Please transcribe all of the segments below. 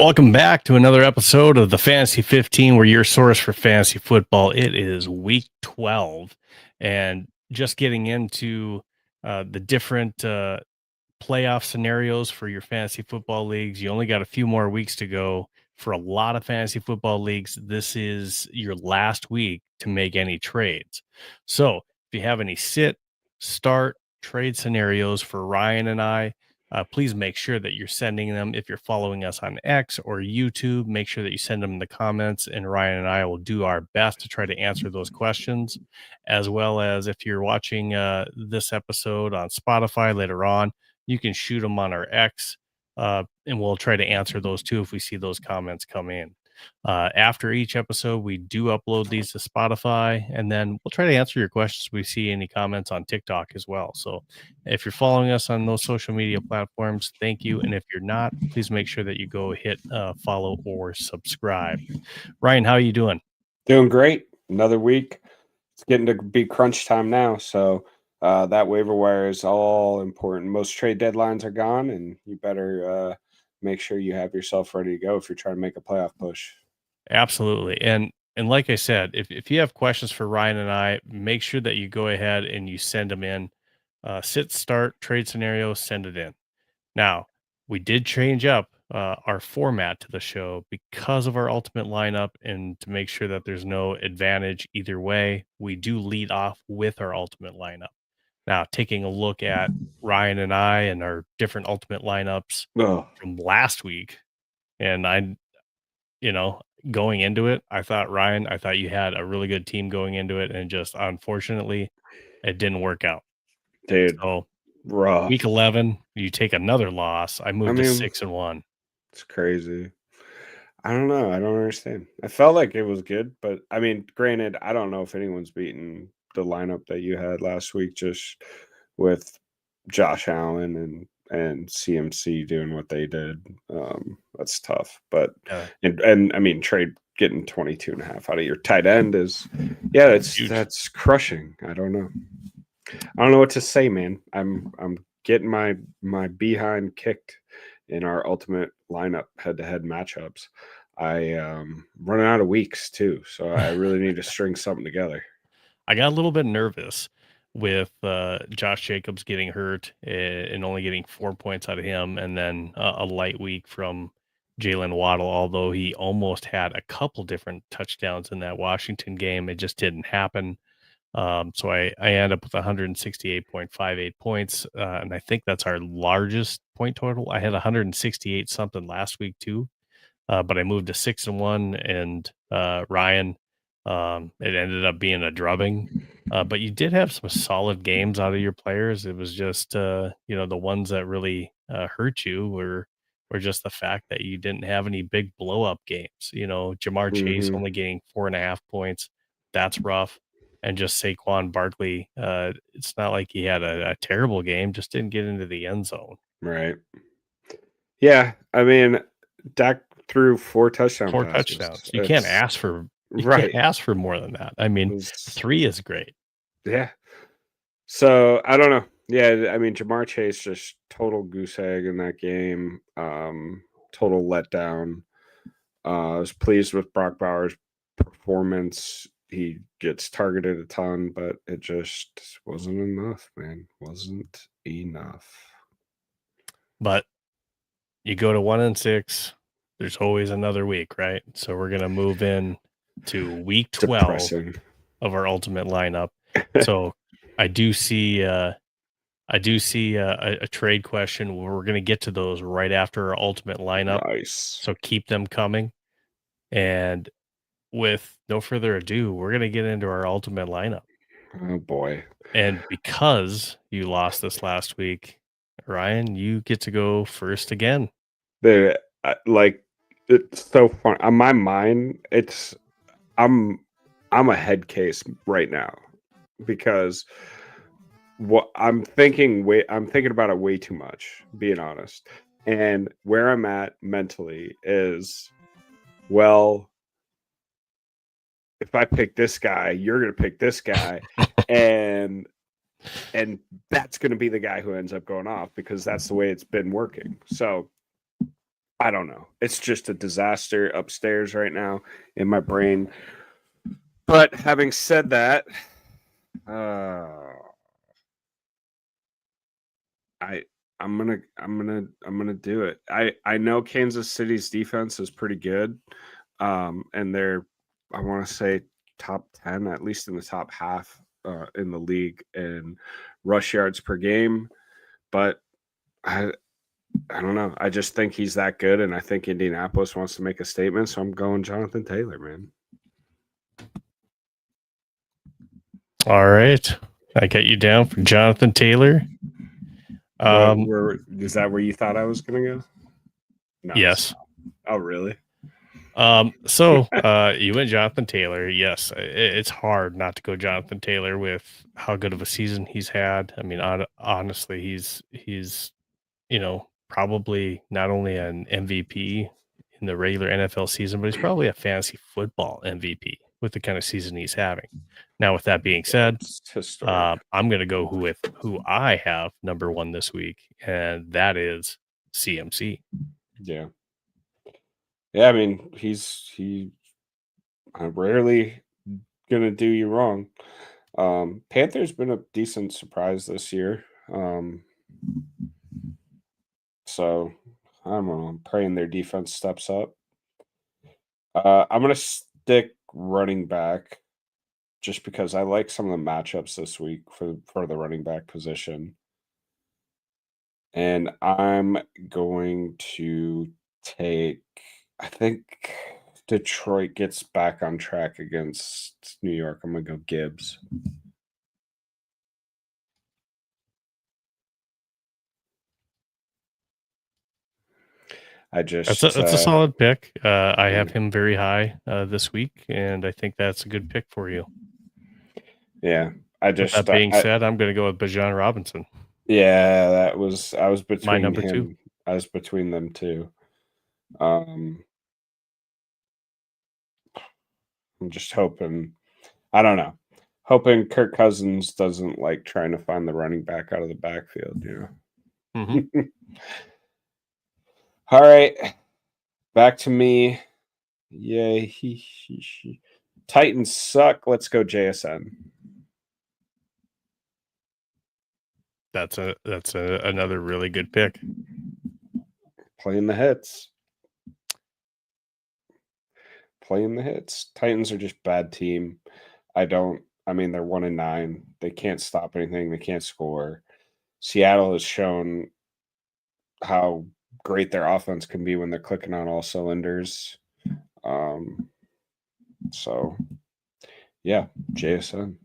Welcome back to another episode of the Fantasy 15, where your source for fantasy football. It is week 12, and just getting into the different playoff scenarios for your fantasy football leagues. You only got a few more weeks to go for a lot of fantasy football leagues. This is your last week to make any trades. So if you have any sit, start, trade scenarios for Ryan and I, please make sure that you're sending them. If you're following us on X or YouTube, make sure that you send them in the comments, and Ryan and I will do our best to try to answer those questions. As well as if you're watching this episode on Spotify later on, you can shoot them on our X, and we'll try to answer those too if we see those comments come in. After each episode, we do upload these to Spotify, and then we'll try to answer your questions if we see any comments on TikTok as well. So if you're following us on those social media platforms, thank you. And if you're not, please make sure that you go hit follow or subscribe. Ryan, how are you doing? Doing great. Another week. It's getting to be crunch time now. So that waiver wire is all important. Most trade deadlines are gone, and you better make sure you have yourself ready to go if you're trying to make a playoff push. Absolutely. And like I said, if you have questions for Ryan and I, make sure that you go ahead and you send them in. Sit, start, trade scenario, send it in. Now, we did change up our format to the show because of our ultimate lineup, and to make sure that there's no advantage either way, we do lead off with our ultimate lineup. Now, taking a look at Ryan and I and our different ultimate lineups from last week, and going into it, I thought you had a really good team going into it, and just unfortunately, it didn't work out. Dude, So rough. week 11, you take another loss. I moved to 6-1. It's crazy. I don't know. I don't understand. I felt like it was good, but I mean, granted, I don't know if anyone's beaten the lineup that you had last week, just with Josh Allen and CMC doing what they did. That's tough. But and I mean, trade getting 22.5 out of your tight end is that's crushing. I don't know what to say, man. I'm getting my behind kicked in our ultimate lineup head-to-head matchups. I running out of weeks too, so I really need to string something together. I got a little bit nervous with Josh Jacobs getting hurt and only getting 4 points out of him, and then a light week from Jalen Waddle, although he almost had a couple different touchdowns in that Washington game. It just didn't happen. So I end up with 168.58 points, and I think that's our largest point total. I had 168 something last week too, but I moved to 6-1, and Ryan, it ended up being a drubbing. But you did have some solid games out of your players. It was just the ones that really hurt you were just the fact that you didn't have any big blow up games. Jamar Chase only getting 4.5 points. That's rough. And just Saquon Barkley, it's not like he had a terrible game, just didn't get into the end zone. Right. Yeah, I mean, Dak threw 4 touchdown Four passes. touchdowns. You can't ask for more than that. I mean, 3 is great. Yeah. So I don't know. Yeah, I mean, Jamar Chase just total goose egg in that game. Total letdown. I was pleased with Brock Bowers' performance. He gets targeted a ton, but it just wasn't enough, man. Wasn't enough. But you go to 1-6, there's always another week, right? So we're gonna move in to week 12 of our ultimate lineup. So I do see a trade question where we're gonna get to those right after our ultimate lineup. Nice. So keep them coming. And with no further ado, we're gonna get into our ultimate lineup. Oh boy. And because you lost this last week, Ryan, you get to go first again. It's so fun. On my mind, I'm a head case right now because what I'm thinking about it way too much, being honest. And where I'm at mentally is, well, if I pick this guy, you're going to pick this guy, and that's going to be the guy who ends up going off because that's the way it's been working. So I don't know. It's just a disaster upstairs right now in my brain. But having said that, uh, I I'm gonna do it. I know Kansas City's defense is pretty good, and they're I want to say top 10, at least in the top half in the league in rush yards per game. But I I don't know. I just think he's that good, and I think Indianapolis wants to make a statement. So I'm going Jonathan Taylor, man. All right. I got you down for Jonathan Taylor. Is that where you thought I was gonna go? No. Yes. Oh, really? So you went Jonathan Taylor. Yes, it's hard not to go Jonathan Taylor with how good of a season he's had. I mean, honestly, he's probably not only an MVP in the regular NFL season, but he's probably a fantasy football MVP with the kind of season he's having. Now, with that being said, I'm going to go with who I have number one this week, and that is CMC. Yeah. Yeah, I mean, rarely gonna do you wrong. Panthers been a decent surprise this year. So I don't know. I'm praying their defense steps up. I'm gonna stick running back just because I like some of the matchups this week for the running back position. And I'm going to take, I think Detroit gets back on track against New York. I'm going to go Gibbs. That's a solid pick. I have him very high this week, and I think that's a good pick for you. Yeah. With that being said, I'm going to go with Bijan Robinson. Yeah, I was between my number two. I was between them too. I'm just hoping, I don't know, hoping Kirk Cousins doesn't like trying to find the running back out of the backfield, you know. Mm-hmm. All right, back to me. Yay. Titans suck. Let's go JSN. That's another really good pick. Playing the hits. Titans are just bad team. I mean, they're 1-9. They can't stop anything. They can't score. Seattle has shown how great their offense can be when they're clicking on all cylinders. So yeah, JSN.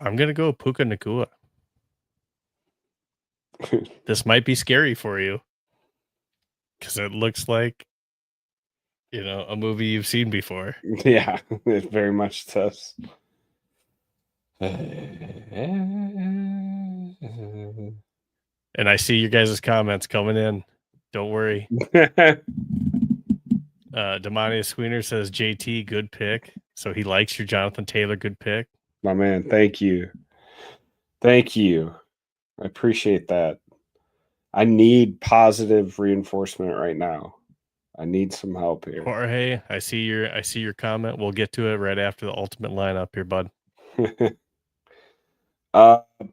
I'm gonna go Puka Nacua. This might be scary for you because it looks like a movie you've seen before. Yeah, it very much does. And I see your guys' comments coming in. Don't worry. Demonius Sweener says JT, good pick. So he likes your Jonathan Taylor, good pick. My man, thank you. Thank you. I appreciate that. I need positive reinforcement right now. I need some help here. Jorge, I see your comment. We'll get to it right after the ultimate lineup here, bud.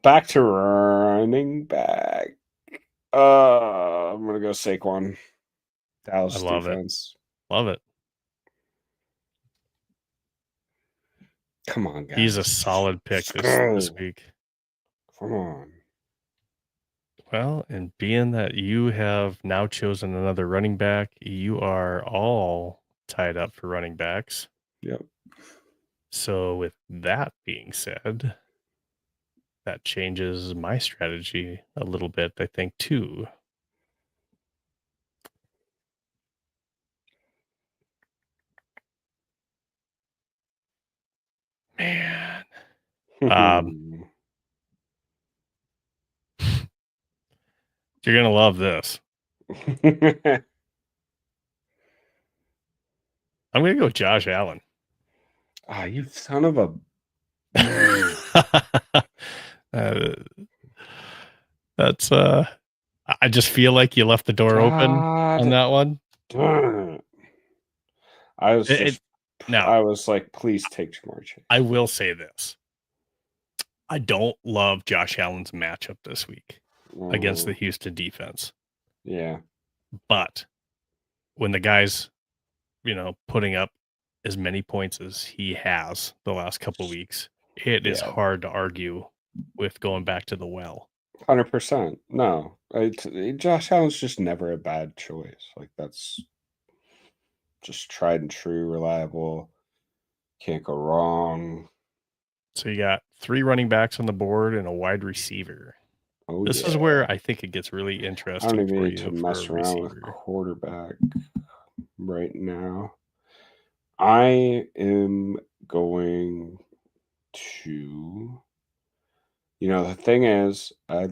Back to running back. I'm gonna go Saquon. Dallas defense. Love it. Come on, guys. He's a solid pick this week. Come on. Well, and being that you have now chosen another running back, you are all tied up for running backs. Yep. So with that being said, that changes my strategy a little bit, I think, too. Man. You're going to love this. I'm going to go Josh Allen. Ah, you son of a... that's I just feel like you left the door open on God that one. darn it. I was It just, now, I was like, please take Jamar Chase. I will say this. I don't love Josh Allen's matchup this week against the Houston defense. Yeah. But when the guy's, putting up as many points as he has the last couple of weeks, it is Yeah. hard to argue with going back to the well. 100%. No. Josh Allen's just never a bad choice. Like, that's just tried and true, reliable. Can't go wrong. So you got 3 running backs on the board and a wide receiver. Oh, This is yeah. where I think it gets really I don't interesting even for need to you for a mess around with receiver. quarterback right now. I am going to, the thing is, I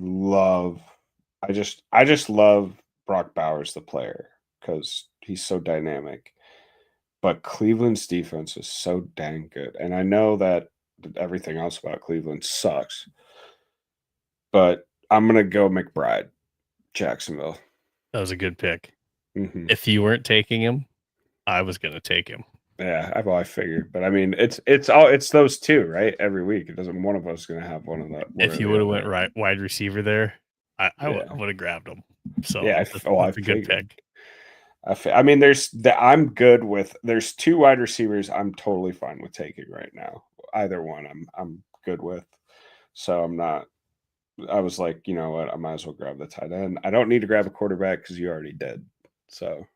just love Brock Bowers, the player, because he's so dynamic. But Cleveland's defense is so dang good. And I know that everything else about Cleveland sucks, but I'm going to go McBride, Jacksonville. That was a good pick. Hmm. If you weren't taking him, I was going to take him. Yeah, I figured, but I mean, it's those two, right? Every week, it doesn't. One of us is going to have one of that. One If or you the would have other. went wide receiver there, I Yeah, would have grabbed him. So yeah. I that's a good figured. pick. I mean, I'm good with. There's 2 wide receivers. I'm totally fine with taking right now. Either one, I'm good with. So I'm not. I was like, you know what? I might as well grab the tight end. I don't need to grab a quarterback because you already did. So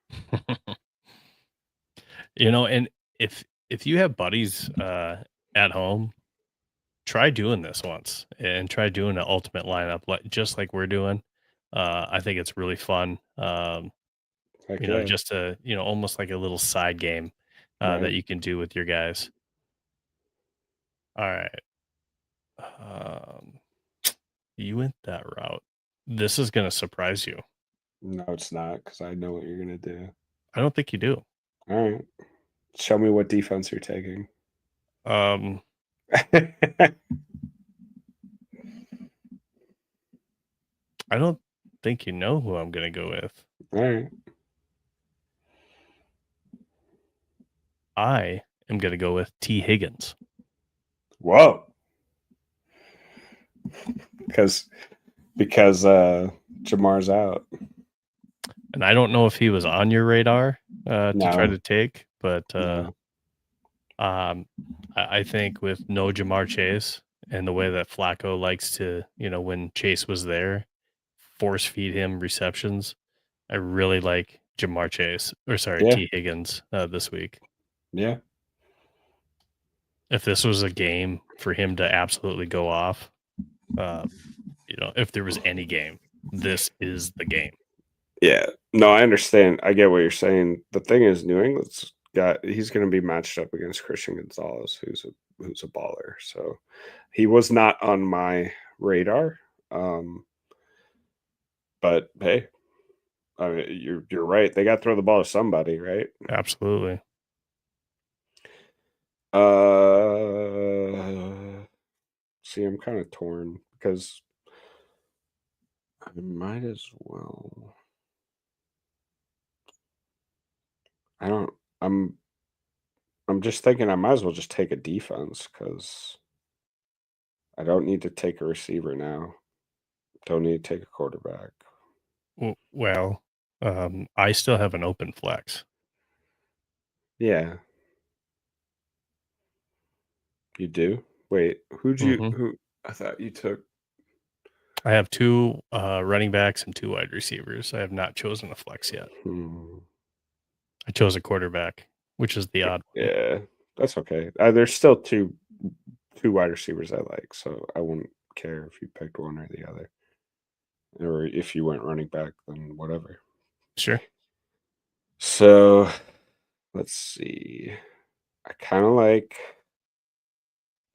And if you have buddies at home, try doing this once and try doing an ultimate lineup just like we're doing. I think it's really fun. heck yeah, Just almost like a little side game that right. you can do with your guys. All right. Um, you went that route. This is going to surprise you. No, it's not because I know what you're gonna do. I don't think you do. All right, show me what defense you're taking. Um, I don't think you know who I'm going to go with. All right. I am going to go with T. Higgins. Whoa. Because Jamar's out. And I don't know if he was on your radar to try to take, but No. I think with no Jamar Chase and the way that Flacco likes to, when Chase was there, force feed him receptions, I really like Jamar Chase, Yeah. T. Higgins this week. Yeah. If this was a game for him to absolutely go off, if there was any game, this is the game. Yeah. No, I understand. I get what you're saying. The thing is, New England's he's going to be matched up against Christian Gonzalez, who's a baller. So he was not on my radar. But hey, I mean, you're right. They got to throw the ball to somebody, right? Absolutely. See, I'm kind of torn because I might as well. I don't. I'm just thinking I might as well just take a defense because I don't need to take a receiver now. Don't need to take a quarterback. Well, I still have an open flex. Yeah, you do. Wait, Mhm. who? I thought you took. I have 2 running backs and 2 wide receivers. I have not chosen a flex yet. Hmm. I chose a quarterback, which is the odd one. Yeah, that's okay. There's still two wide receivers I like, so I wouldn't care if you picked one or the other, or if you went running back, then whatever. Sure. So let's see. I kind of like,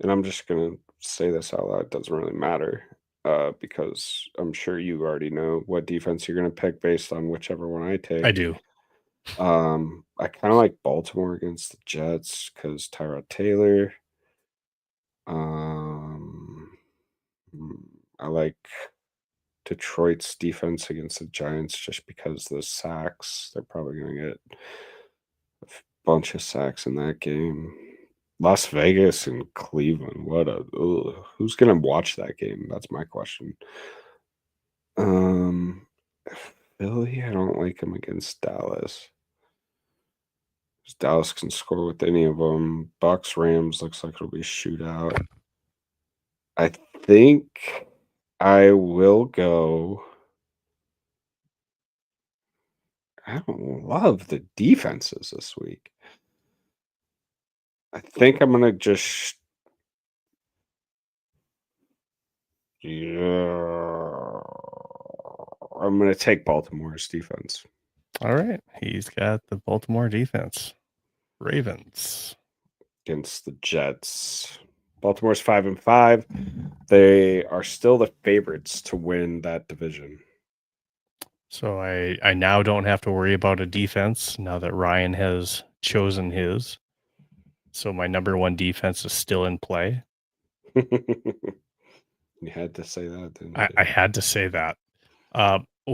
and I'm just gonna say this out loud. It doesn't really matter, because I'm sure you already know what defense you're gonna pick based on whichever one I I take. do. I kind of like Baltimore against the Jets because Tyrod Taylor. Um, I like Detroit's defense against the Giants just because of the sacks. They're probably going to get a bunch of sacks in that game. Las Vegas and Cleveland. Who's going to watch that game? That's my question. Philly, I don't like them against Dallas. Dallas can score with any of them. Bucks, Rams looks like it'll be a shootout. I think I will go. I don't love the defenses this week. I think I'm gonna just I'm gonna take Baltimore's defense. All right. He's got the Baltimore defense. Ravens against the Jets. Baltimore's 5-5. They are still the favorites to win that division. So I now don't have to worry about a defense now that Ryan has chosen his. So my number one defense is still in play. You had to say that, didn't you? I had to say that.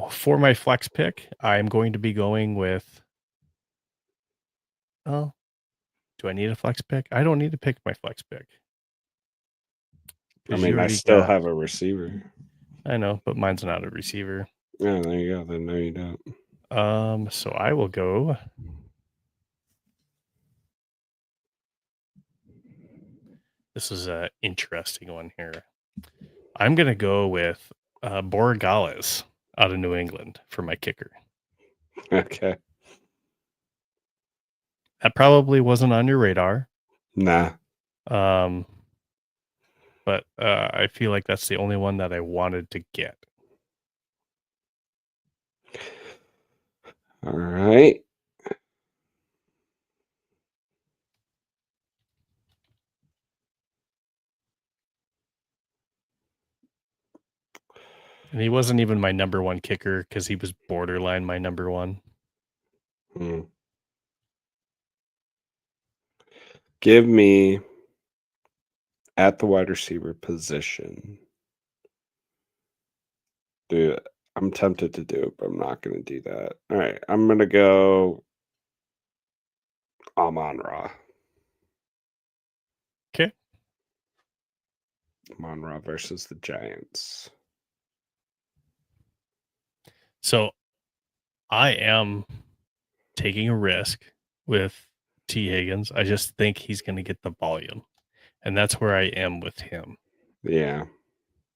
For my flex pick, I'm going to be going with. Oh, do I need a flex pick? I don't need to pick my flex pick. I mean, I still have a receiver. I know, but mine's not a receiver. Yeah, there you go. Then no, you don't. So I will go. This is an interesting one here. I'm gonna go with Borregales out of New England for my kicker. Okay. That probably wasn't on your radar. Nah. But I feel like that's the only one that I wanted to get. All right. And he wasn't even my number one kicker because he was borderline my number one. Give me at the wide receiver position. Dude, I'm tempted to do it, but I'm not going to do that. All right. I'm going to go Amon-Ra. Okay. Amon-Ra versus the Giants. So I am taking a risk with T. Higgins. I just think he's going to get the volume. And that's where I am with him. Yeah.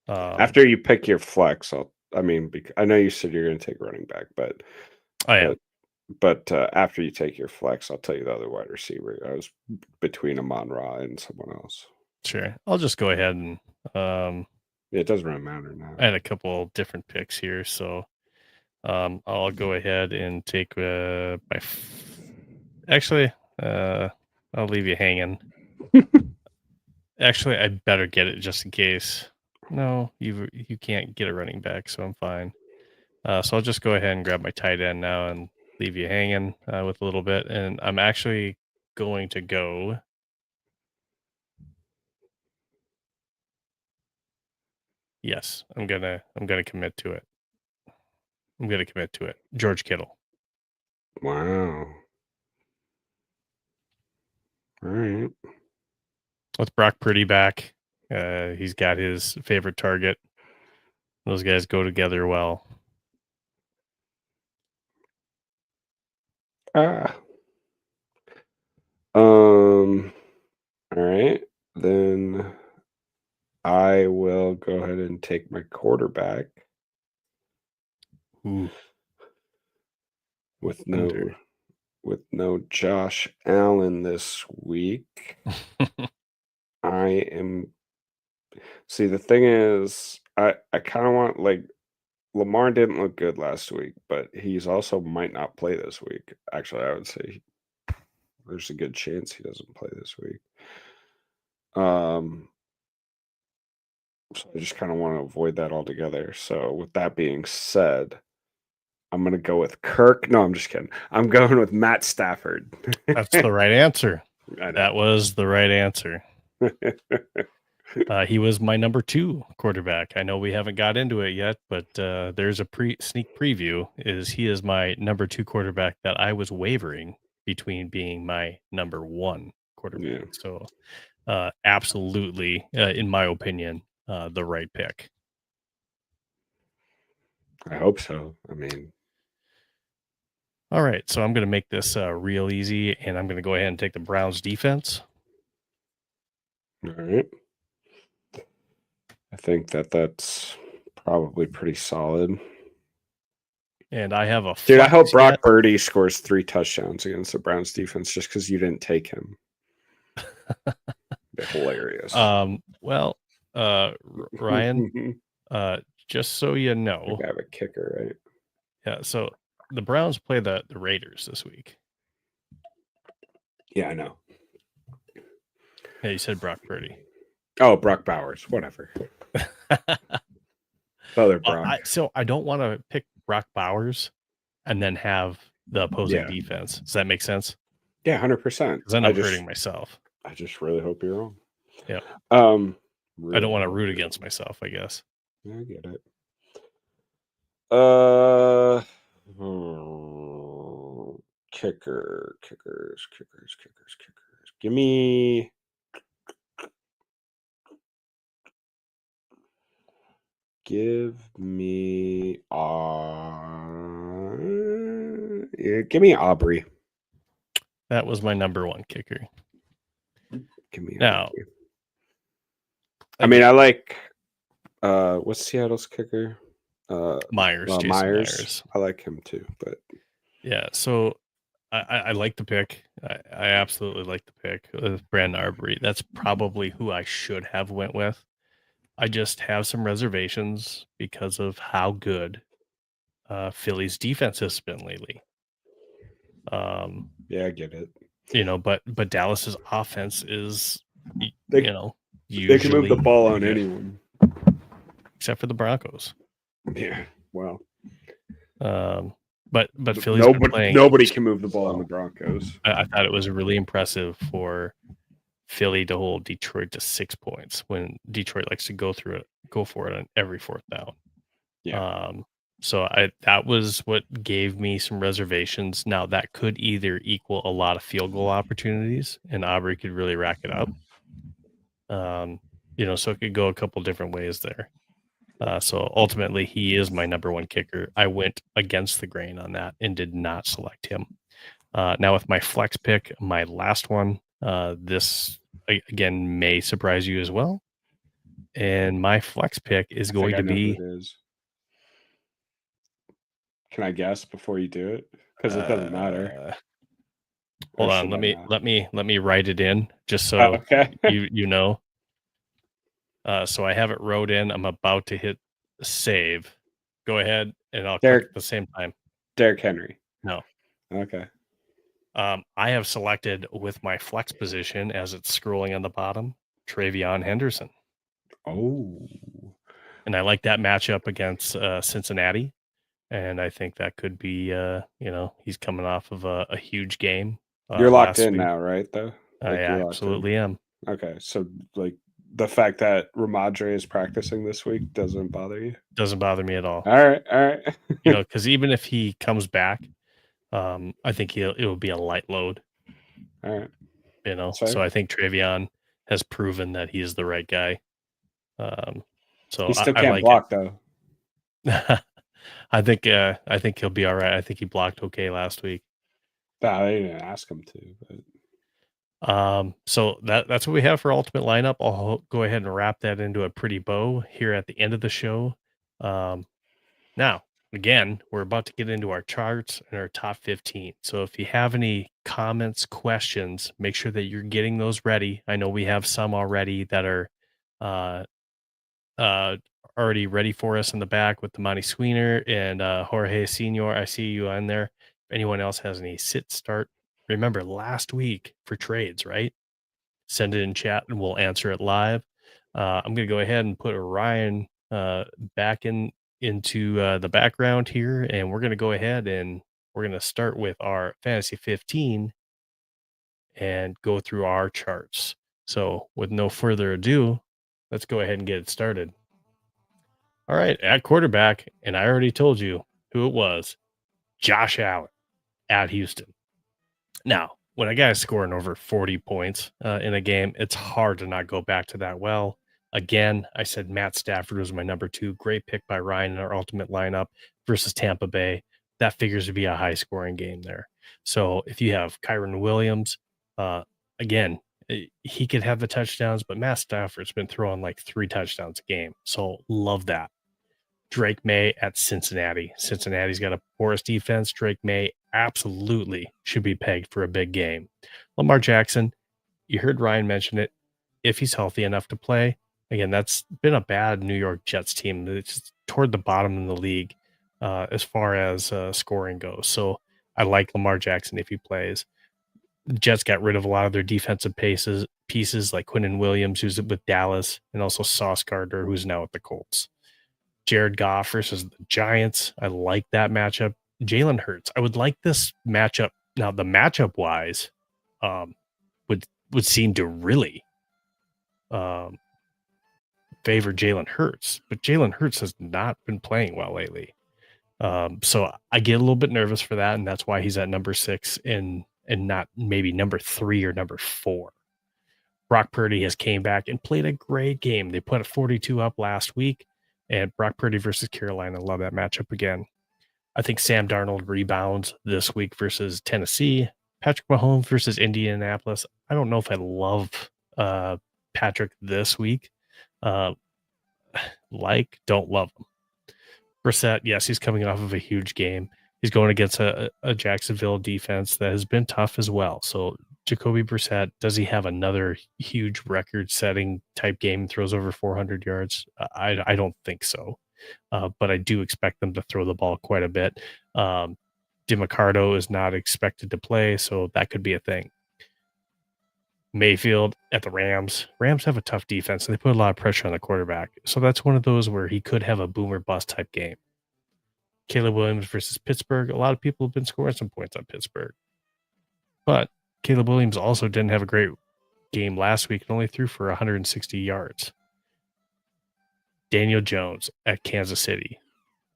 After you pick your flex, I know you said you're going to take running back, but I am. But after you take your flex, I'll tell you the other wide receiver. I was between Amon-Ra and someone else. Sure. I'll just go ahead and it doesn't really matter now. I had a couple different picks here, so I'll go ahead and take Actually, I'll leave you hanging. Actually, I better get it just in case. No, you can't get a running back, so I'm fine. So I'll just go ahead and grab my tight end now and leave you hanging with a little bit. And I'm actually going to go. Yes, I'm gonna commit to it. I'm gonna commit to it. George Kittle. Wow. All right. With Brock Purdy back, he's got his favorite target. Those guys go together well. All right. Then I will go ahead and take my quarterback. Ooh. With no Josh Allen this week. See, the thing is, I kind of want, like, Lamar didn't look good last week, but he's also might not play this week. Actually, I would say there's a good chance he doesn't play this week. So I just kind of want to avoid that altogether. So with that being said, I'm going to go with Kirk. No, I'm just kidding. I'm going with Matt Stafford. That's the right answer. That was the right answer. He was my number 2 quarterback. I know we haven't got into it yet, but there's a sneak preview. He is my number 2 quarterback that I was wavering between being my number 1 quarterback. Yeah, So, absolutely, in my opinion, the right pick. I hope so. I mean, All right, so I'm going to make this real easy, and I'm going to go ahead and take the Browns defense. all right. I think that's probably pretty solid. And I have a Dude, I hope flex Brock yet. Purdy scores 3 touchdowns against the Browns defense just because you didn't take him. Be hilarious. Well, Ryan, just so you know, I have a kicker, right? yeah. So the Browns play the Raiders this week. Yeah, I know. Yeah, you said Brock Purdy. Oh, Brock Bowers, whatever. Other Brock. So I don't want to pick Brock Bowers and then have the opposing defense. Does that make sense? Yeah, 100%. Because then I'm hurting myself. I just really hope you're wrong. Yeah. Really I don't want to root against myself, I guess. Yeah, I get it. Kickers. Give me Aubrey. That was my number 1 kicker. Give me now. Aubrey. I mean, I like what's Seattle's kicker? Myers. Jason Myers. I like him too, but yeah. So I like the pick. I absolutely like the pick with Brandon Aubrey. That's probably who I should have went with. I just have some reservations because of how good Philly's defense has been lately. Yeah, I get it. But Dallas's offense is, they can move the ball on anyone except for the Broncos. Yeah, well, but Philly's been playing. Nobody can move the ball on the Broncos. I thought it was really impressive for Philly to hold Detroit to 6 points when Detroit likes to go for it on every 4th down. Yeah. So that was what gave me some reservations. Now that could either equal a lot of field goal opportunities, and Aubrey could really rack it up. So it could go a couple different ways there. So ultimately, he is my number 1 kicker. I went against the grain on that and did not select him. Now with my flex pick, my last one, this again may surprise you as well. And my flex pick is going to be. Can I guess before you do it? Because it doesn't matter. Hold on, let me write it in just so okay. you know. So I have it wrote in. I'm about to hit save. Go ahead, and I'll click at the same time. Derrick Henry. No. Okay. I have selected with my flex position as it's scrolling on the bottom, TreVeyon Henderson. Oh. And I like that matchup against Cincinnati. And I think that could be, he's coming off of a huge game. You're locked in now, right? Though I absolutely am. Okay, so the fact that Ramadre is practicing this week doesn't bother you? Doesn't bother me at all. All right. Because even if he comes back, I think it will be a light load. All right. So I think TreVeyon has proven that he is the right guy. So he still can't block though. I think he'll be all right. I think he blocked okay last week. I didn't ask him to, but so that's what we have for ultimate lineup. I'll go ahead and wrap that into a pretty bow here at the end of the show. Now, again, we're about to get into our charts and our top 15. So if you have any comments, questions, make sure that you're getting those ready. I know we have some already that are already ready for us in the back with the Monty Sweener and Jorge Senior. I see you on there. If anyone else has any sit start, remember last week for trades, right? Send it in chat and we'll answer it live. I'm going to go ahead and put Ryan back into the background here, and we're going to go ahead and we're going to start with our Fantasy 15 and go through our charts. So with no further ado, let's go ahead and get it started. All right, at quarterback, and I already told you who it was, Josh Allen at Houston. Now, when a guy's scoring over 40 points in a game, it's hard to not go back to that well. Again, I said Matt Stafford was my number 2. Great pick by Ryan in our ultimate lineup versus Tampa Bay. That figures to be a high scoring game there. So if you have Kyron Williams, again, he could have the touchdowns, but Matt Stafford's been throwing like 3 touchdowns a game. So love that. Drake May at Cincinnati. Cincinnati's got a porous defense. Drake May absolutely should be pegged for a big game. Lamar Jackson, you heard Ryan mention it. If he's healthy enough to play, again, that's been a bad New York Jets team. It's toward the bottom in the league as far as scoring goes. So I like Lamar Jackson if he plays. The Jets got rid of a lot of their defensive pieces like Quinnen Williams, who's with Dallas, and also Sauce Gardner, who's now with the Colts. Jared Goff versus the Giants. I like that matchup. Jalen Hurts. I would like this matchup. Now, the matchup wise, would seem to really favor Jalen Hurts, but Jalen Hurts has not been playing well lately. So I get a little bit nervous for that, and that's why he's at number 6 and not maybe number 3 or number 4. Brock Purdy has came back and played a great game. They put a 42 up last week, and Brock Purdy versus Carolina. Love that matchup again. I think Sam Darnold rebounds this week versus Tennessee. Patrick Mahomes versus Indianapolis. I don't know if I love Patrick this week. Don't love him. Brissett, yes, he's coming off of a huge game. He's going against a Jacksonville defense that has been tough as well. So Jacoby Brissett, does he have another huge record-setting type game, throws over 400 yards? I don't think so. But I do expect them to throw the ball quite a bit. DeMarcado is not expected to play, so that could be a thing. Mayfield at the Rams. Rams have a tough defense, and they put a lot of pressure on the quarterback. So that's one of those where he could have a boomer bust type game. Caleb Williams versus Pittsburgh. A lot of people have been scoring some points on Pittsburgh. But Caleb Williams also didn't have a great game last week and only threw for 160 yards. Daniel Jones at Kansas City.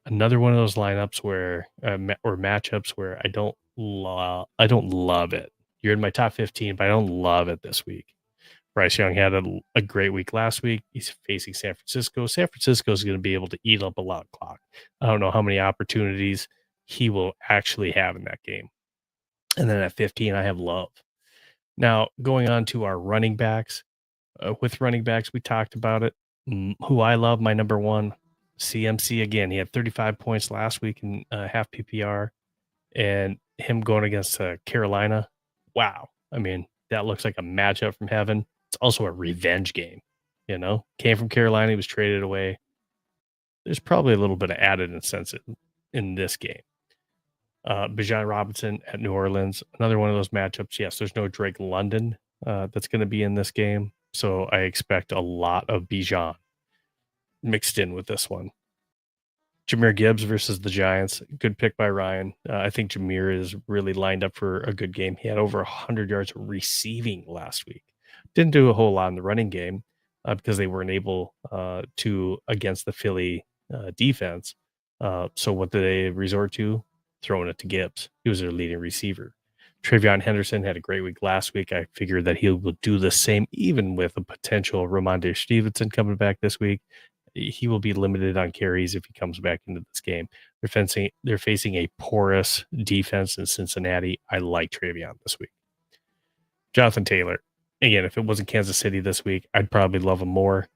Another one of those lineups where or matchups where I don't love it. You're in my top 15, but I don't love it this week. Bryce Young had a great week last week. He's facing San Francisco. San Francisco is going to be able to eat up a lot of clock. I don't know how many opportunities he will actually have in that game. And then at 15, I have Love. Now, going on to our running backs. With running backs, we talked about it. Who I love, my number 1, CMC again. He had 35 points last week in half PPR. And him going against Carolina. Wow. I mean, that looks like a matchup from heaven. It's also a revenge game, Came from Carolina, he was traded away. There's probably a little bit of added incentive in this game. Bijan Robinson at New Orleans, another one of those matchups. Yes, there's no Drake London that's going to be in this game, so I expect a lot of Bijan mixed in with this one. Jahmyr Gibbs versus the Giants. Good pick by Ryan. I think Jahmyr is really lined up for a good game. He had over 100 yards receiving last week. Didn't do a whole lot in the running game because they weren't able to against the Philly defense. So what did they resort to? Throwing it to Gibbs. He was their leading receiver. Travion Henderson had a great week last week. I figured that he will do the same, even with a potential Ramondre Stevenson coming back this week. He will be limited on carries if he comes back into this game. They're facing a porous defense in Cincinnati. I like Travion this week. Jonathan Taylor. Again, if it wasn't Kansas City this week, I'd probably love him more.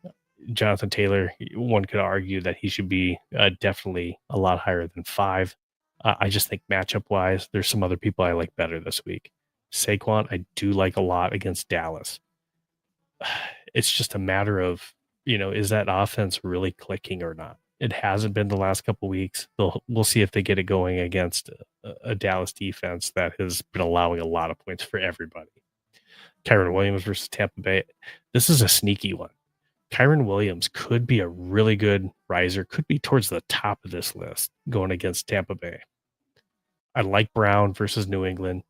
Jonathan Taylor, one could argue that he should be definitely a lot higher than 5. I just think matchup-wise, there's some other people I like better this week. Saquon, I do like a lot against Dallas. It's just a matter of, is that offense really clicking or not? It hasn't been the last couple weeks. We'll see if they get it going against a Dallas defense that has been allowing a lot of points for everybody. Kyron Williams versus Tampa Bay. This is a sneaky one. Kyron Williams could be a really good riser, could be towards the top of this list going against Tampa Bay. I like Brown versus New England.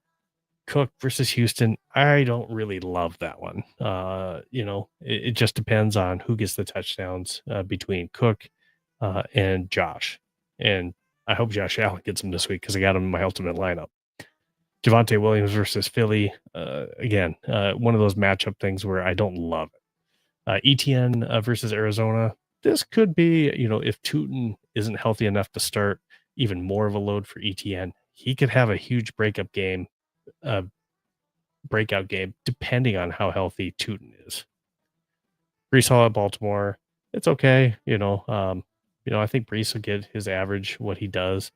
Cook versus Houston, I don't really love that one. It just depends on who gets the touchdowns between Cook and Josh. And I hope Josh Allen gets them this week because I got him in my ultimate lineup. Javonte Williams versus Philly. Again, one of those matchup things where I don't love it. ETN versus Arizona. This could be, if Tootin isn't healthy enough to start, even more of a load for ETN. He could have a huge breakout game, depending on how healthy Tootin is. Brees Hall at Baltimore. It's okay. I think Brees will get his average, what he does.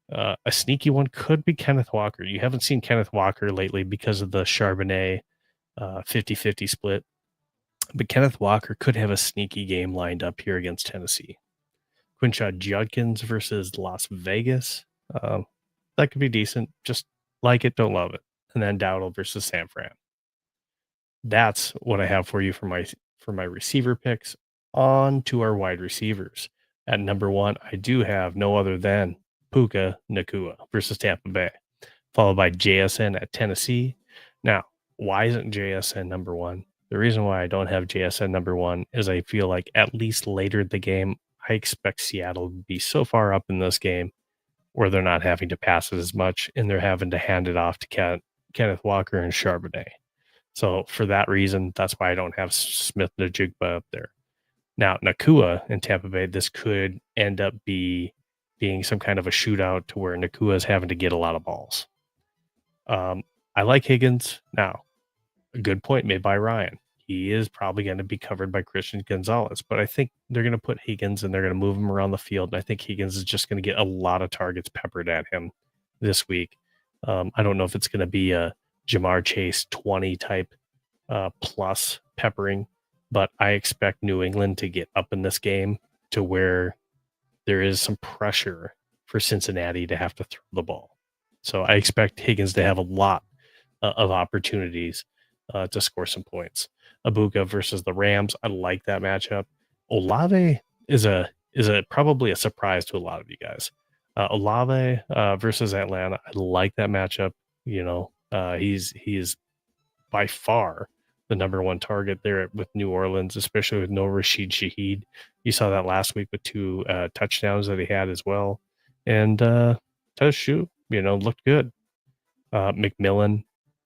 A sneaky one could be Kenneth Walker. You haven't seen Kenneth Walker lately because of the Charbonnet 50-50 split. But Kenneth Walker could have a sneaky game lined up here against Tennessee. Quinshad Judkins versus Las Vegas. That could be decent. Just like it, don't love it. And then Dowdle versus San Fran. That's what I have for you for my receiver picks. On to our wide receivers. At number 1, I do have no other than Puka Nacua versus Tampa Bay, followed by JSN at Tennessee. Now, why isn't JSN number 1? The reason why I don't have JSN number 1 is I feel like at least later in the game, I expect Seattle to be so far up in this game where they're not having to pass it as much and they're having to hand it off to Kenneth Walker and Charbonnet. So for that reason, that's why I don't have Smith-Njigba up there. Now, Nacua in Tampa Bay, this could end up being some kind of a shootout to where Nacua is having to get a lot of balls. I like Higgins. Now, a good point made by Ryan. He is probably going to be covered by Christian Gonzalez, but I think they're going to put Higgins and they're going to move him around the field. And I think Higgins is just going to get a lot of targets peppered at him this week. I don't know if it's going to be a Jamar Chase 20 type plus peppering, but I expect New England to get up in this game to where there is some pressure for Cincinnati to have to throw the ball. So I expect Higgins to have a lot of opportunities to score some points. Abuka versus the Rams. I like that matchup. Olave is probably a surprise to a lot of you guys. Olave versus Atlanta. I like that matchup. He's by far the number 1 target there with New Orleans, especially with no Rashid Shaheed. You saw that last week with 2 touchdowns that he had as well. And Teshu, looked good. McMillan,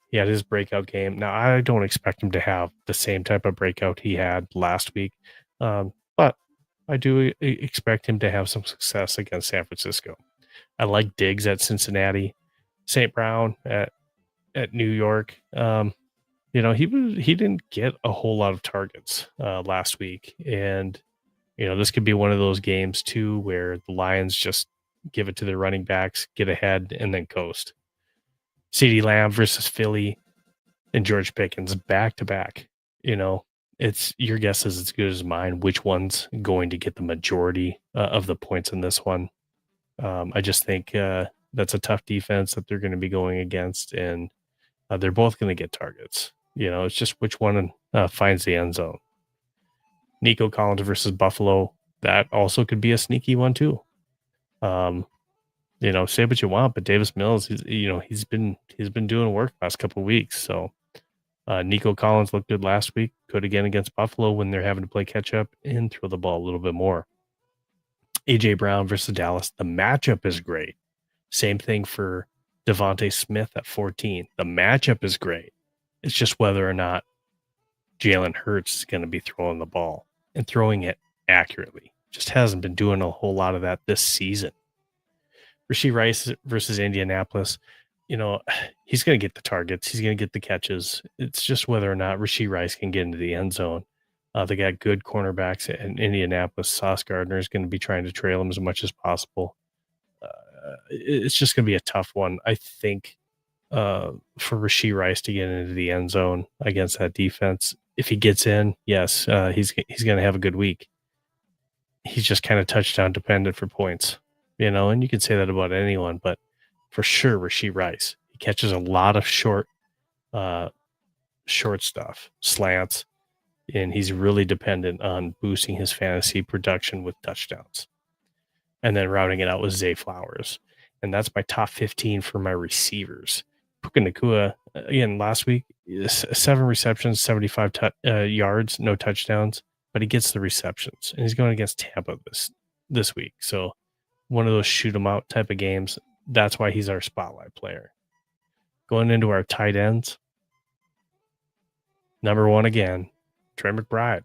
he had his breakout game. Now, I don't expect him to have the same type of breakout he had last week, but I do expect him to have some success against San Francisco. I like Diggs at Cincinnati, St. Brown at New York. He didn't get a whole lot of targets last week, and this could be one of those games too where the Lions just give it to their running backs, get ahead, and then coast. CeeDee Lamb versus Philly and George Pickens back to back. It's your guess is as good as mine. Which one's going to get the majority of the points in this one? I just think that's a tough defense that they're going to be going against, and they're both going to get targets. It's just which one finds the end zone. Nico Collins versus Buffalo. That also could be a sneaky one too. Say what you want, but Davis Mills, he's been doing work the last couple of weeks. So Nico Collins looked good last week. Could again against Buffalo when they're having to play catch up and throw the ball a little bit more. AJ Brown versus Dallas. The matchup is great. Same thing for Devontae Smith at 14. The matchup is great. It's just whether or not Jalen Hurts is going to be throwing the ball and throwing it accurately. Just hasn't been doing a whole lot of that this season. Rashee Rice versus Indianapolis. He's going to get the targets. He's going to get the catches. It's just whether or not Rashee Rice can get into the end zone. They got good cornerbacks in Indianapolis. Sauce Gardner is going to be trying to trail him as much as possible. It's just going to be a tough one, I think, for Rashee Rice to get into the end zone against that defense. If he gets in, yes, he's going to have a good week. He's just kind of touchdown dependent for points, and you can say that about anyone, but for sure, Rashee Rice, he catches a lot of short stuff, slants, and he's really dependent on boosting his fantasy production with touchdowns. And then rounding it out with Zay Flowers. And that's my top 15 for my receivers. Puka Nacua, again, last week, 7 receptions, 75 yards, no touchdowns, but he gets the receptions, and he's going against Tampa this week. So one of those shoot 'em out type of games. That's why he's our spotlight player. Going into our tight ends, number one again, Trey McBride.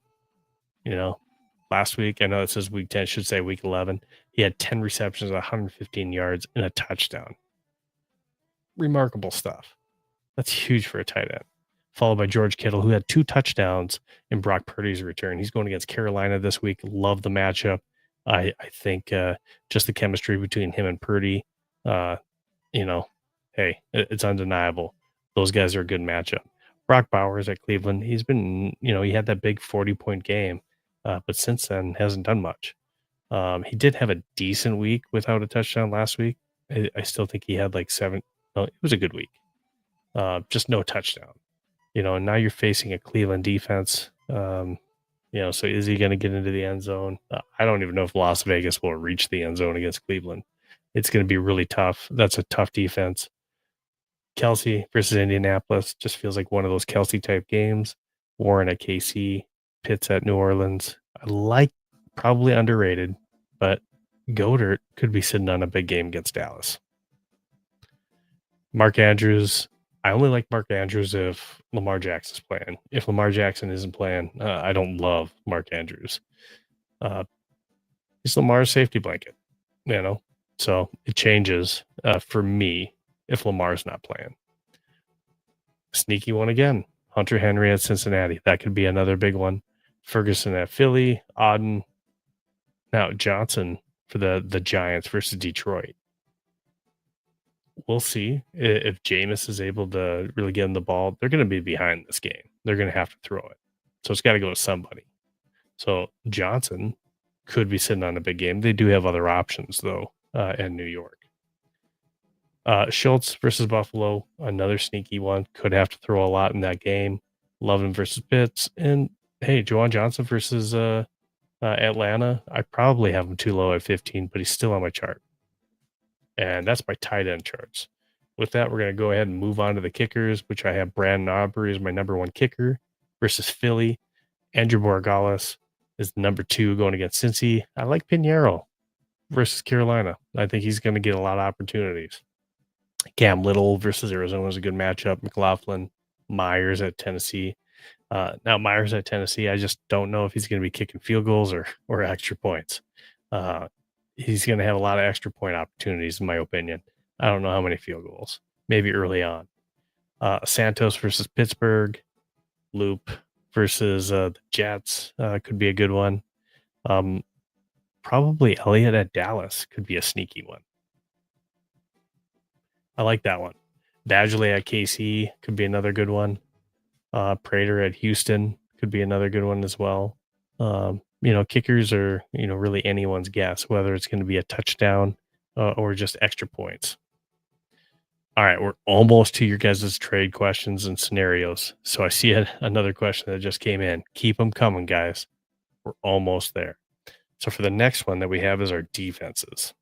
Last week, I know it says week 10, should say week 11. He had 10 receptions, 115 yards, and a touchdown. Remarkable stuff. That's huge for a tight end. Followed by George Kittle, who had 2 touchdowns in Brock Purdy's return. He's going against Carolina this week. Love the matchup. I think just the chemistry between him and Purdy, hey, it's undeniable. Those guys are a good matchup. Brock Bowers at Cleveland, he's been, he had that big 40-point game, but since then hasn't done much. He did have a decent week without a touchdown last week. I still think he had like 7. No, it was a good week. Just no touchdown. And now you're facing a Cleveland defense. So is he going to get into the end zone? I don't even know if Las Vegas will reach the end zone against Cleveland. It's going to be really tough. That's a tough defense. Kelsey versus Indianapolis just feels like one of those Kelsey type games. Warren at KC, Pitts at New Orleans. I like, probably underrated, but Goddard could be sitting on a big game against Dallas. Mark Andrews. I only like Mark Andrews if Lamar Jackson's playing. If Lamar Jackson isn't playing, I don't love Mark Andrews. He's Lamar's safety blanket, so it changes for me if Lamar's not playing. Sneaky one again. Hunter Henry at Cincinnati. That could be another big one. Ferguson at Philly. Auden. Now Johnson for the Giants versus Detroit. We'll see if Jameis is able to really get in the ball. They're going to be behind this game. They're going to have to throw it. So it's got to go to somebody. So Johnson could be sitting on a big game. They do have other options, though, in New York. Schultz versus Buffalo, another sneaky one. Could have to throw a lot in that game. Lovin versus Pitts. And, hey, Juwan Johnson versus Atlanta. I probably have him too low at 15, but he's still on my chart. And that's my tight end charts. With that, we're going to go ahead and move on to the kickers, which I have Brandon Aubrey as my number 1 kicker versus Philly. Andrew Borregales is number 2 going against Cincy. I like Pinheiro versus Carolina. I think he's going to get a lot of opportunities. Cam Little versus Arizona is a good matchup. McLaughlin, Myers at Tennessee. Now, Myers at Tennessee, I just don't know if he's going to be kicking field goals or extra points. He's going to have a lot of extra point opportunities, in my opinion. I don't know how many field goals. Maybe early on. Santos versus Pittsburgh. Loop versus the Jets could be a good one. Probably Elliott at Dallas could be a sneaky one. I like that one. Badgley at KC could be another good one. Prater at Houston could be another good one as well. Kickers are, really anyone's guess, whether it's going to be a touchdown or just extra points. All right, we're almost to your guys' trade questions and scenarios. So I see another question that just came in. Keep them coming, guys. We're almost there. So for the next one that we have is our defenses.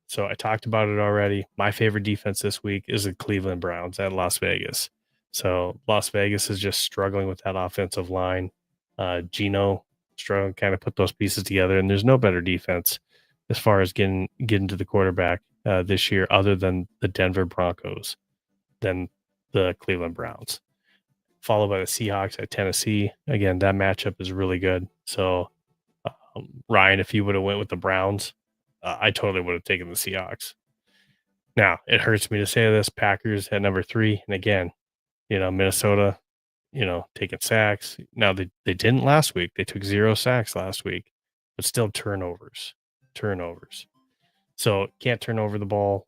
So I talked about it already. My favorite defense this week is the Cleveland Browns at Las Vegas. So Las Vegas is just struggling with that offensive line. Geno struggling to kind of put those pieces together, and there's no better defense as far as getting to the quarterback this year other than the Denver Broncos than the Cleveland Browns. Followed by the Seahawks at Tennessee. Again, that matchup is really good. So Ryan, if you would have went with the Browns, I totally would have taken the Seahawks. Now, it hurts me to say this, Packers at number 3. And again, Minnesota, taking sacks. Now, they didn't last week. They took 0 sacks last week, but still turnovers. So can't turn over the ball.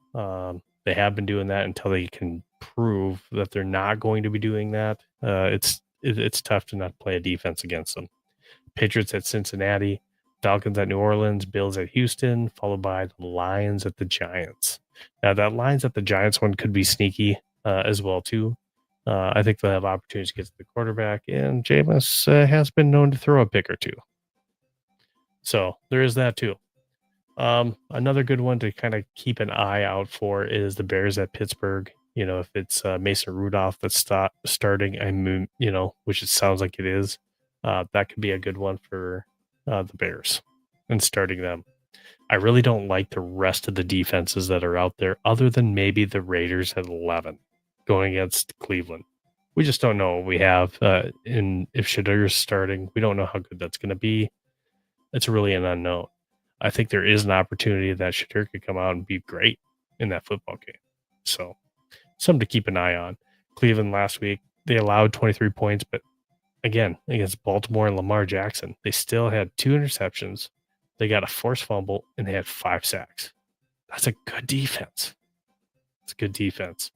They have been doing that until they can prove that they're not going to be doing that. It's tough to not play a defense against them. Patriots at Cincinnati, Falcons at New Orleans, Bills at Houston, followed by the Lions at the Giants. Now, that Lions at the Giants one could be sneaky as well, too. I think they'll have opportunities to get to the quarterback, and Jameis has been known to throw a pick or two. So there is that, too. Another good one to kind of keep an eye out for is the Bears at Pittsburgh. If it's Mason Rudolph that's starting, I mean, which it sounds like it is, that could be a good one for the Bears and starting them. I really don't like the rest of the defenses that are out there, other than maybe the Raiders at 11 going against Cleveland. We just don't know what we have. And if Shadir's starting, we don't know how good that's going to be. It's really an unknown. I think there is an opportunity that Shadir could come out and be great in that football game. So, something to keep an eye on. Cleveland last week, they allowed 23 points, but again, against Baltimore and Lamar Jackson, they still had 2 interceptions. They got a forced fumble and they had 5 sacks. That's a good defense. It's a good defense.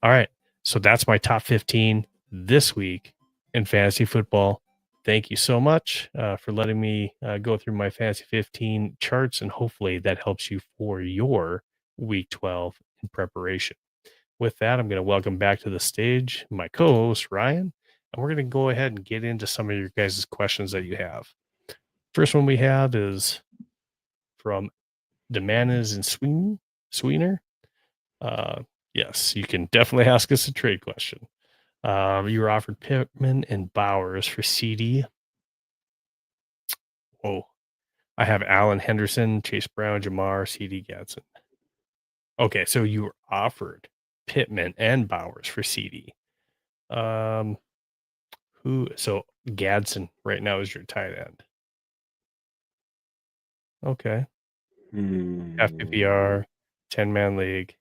All right. So that's my top 15 this week in fantasy football. Thank you so much for letting me go through my fantasy 15 charts, and hopefully that helps you for your week 12 in preparation. With that, I'm going to welcome back to the stage my co-host Ryan, and we're going to go ahead and get into some of your guys' questions that you have. First one we have is from Demanas and Sweener. Yes, you can definitely ask us a trade question. You were offered Pittman and Bowers for CD. Oh, I have Allen Henderson, Chase Brown, Jamar, CD Gadsden. Okay, so you were offered Pittman and Bowers for CD. So Gadsden right now is your tight end. Okay. Half PPR, 10-man league,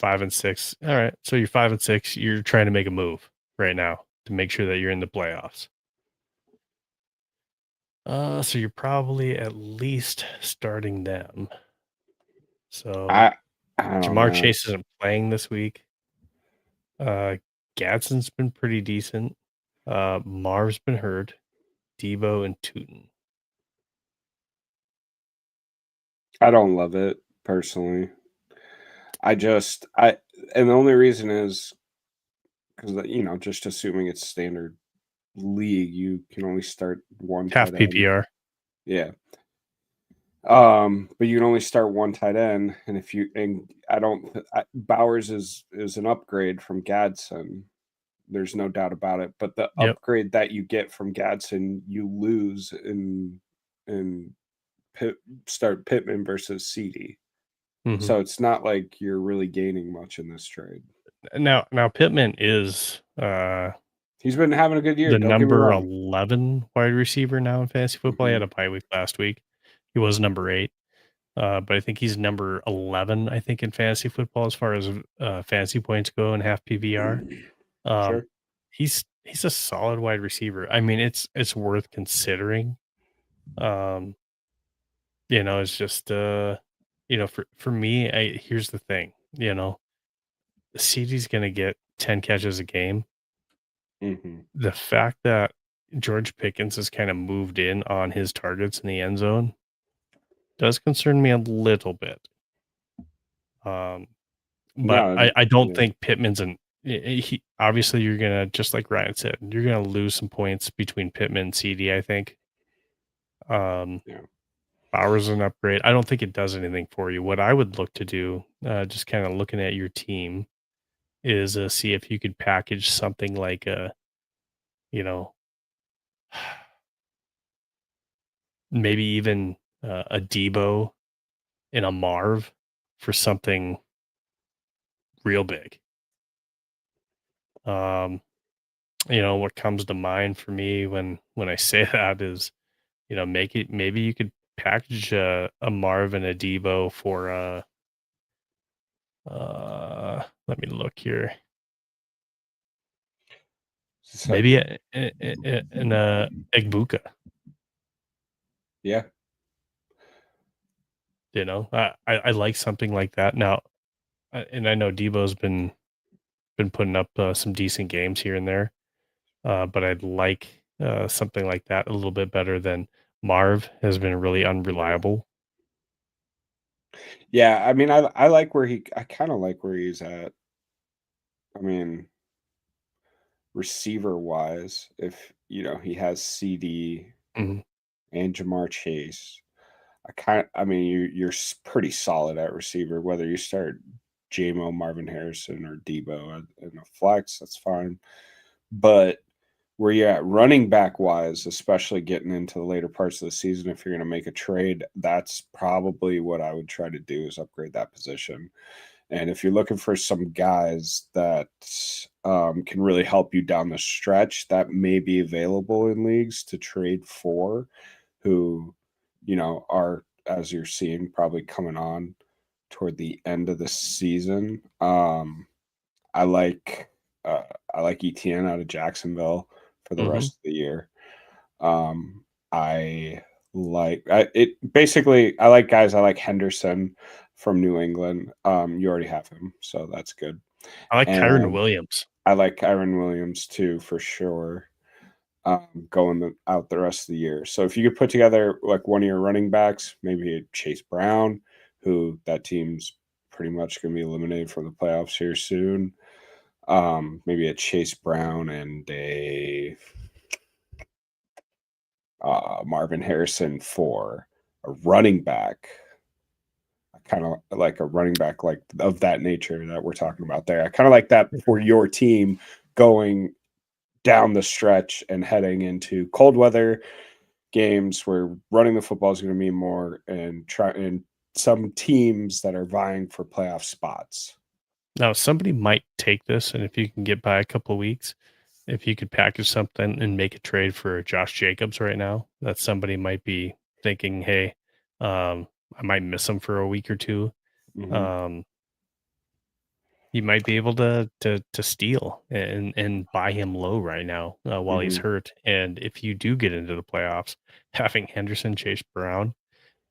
5 and 6. All right. So you're 5 and 6. You're trying to make a move right now to make sure that you're in the playoffs. So you're probably at least starting them. So I don't Jamar know. Chase isn't playing this week. Gadsden's been pretty decent. Marv's been hurt. Debo and Tootin. I don't love it personally. And the only reason is because just assuming it's standard league, you can only start one Half tight end. PPR. Yeah. But you can only start one tight end, and Bowers is an upgrade from Gadsden. There's no doubt about it. But the upgrade that you get from Gadsden, you lose in start Pittman versus CD. Mm-hmm. So it's not like you're really gaining much in this trade. Now Pittman is he's been having a good year. The Don't get me number wrong. 11 wide receiver now in fantasy football. He had a bye week last week. He was number 8. But I think he's number 11, I think, in fantasy football as far as fantasy points go and half PPR. Sure. He's a solid wide receiver. I mean, it's worth considering. It's just for me, here's the thing, CD's gonna get 10 catches a game. Mm-hmm. The fact that George Pickens has kind of moved in on his targets in the end zone does concern me a little bit. But I don't think Pittman's obviously you're gonna, just like Ryan said, you're gonna lose some points between Pittman and CD, I think. Bowers is an upgrade. I don't think it does anything for you. What I would look to do, just kind of looking at your team, is see if you could package something like maybe even a Debo and a Marv for something real big. What comes to mind for me when I say that is, maybe you could package a Marv and a Debo for let me look here. Maybe an Egbuka. Yeah. I like something like that now, and I know Debo's been putting up some decent games here and there, but I'd like something like that a little bit better than Marv has been really unreliable. Yeah, I mean, I kind of like where he's at. I mean, receiver wise, if he has CD Mhm. and Jamar Chase, you're pretty solid at receiver, whether you start JMO, Marvin Harrison, or Debo in a flex, that's fine. But where you're at running back wise, especially getting into the later parts of the season, if you're going to make a trade, that's probably what I would try to do is upgrade that position. And if you're looking for some guys that can really help you down the stretch, that may be available in leagues to trade for, who, are, as you're seeing, probably coming on toward the end of the season. I like I like ETN out of Jacksonville for the Mm-hmm. rest of the year. I I like guys. I like Henderson from New England. You already have him, so that's good. I like Kyron And Williams. I like Kyron Williams too, for sure. Going out the rest of the year. So if you could put together like one of your running backs, maybe a Chase Brown, who that team's pretty much going to be eliminated from the playoffs here soon. Maybe a Chase Brown and a Marvin Harrison for a running back. I kind of like a running back like of that nature that we're talking about there. I kind of like that for your team going down the stretch and heading into cold weather games where running the football is going to mean more, and some teams that are vying for playoff spots. Now, somebody might take this, and if you can get by a couple of weeks, if you could package something and make a trade for Josh Jacobs right now, that somebody might be thinking, hey, I might miss him for a week or two. Mm-hmm. Um, you might be able to steal and buy him low right now while he's Mm-hmm. hurt. And if you do get into the playoffs, having Henderson, Chase Brown,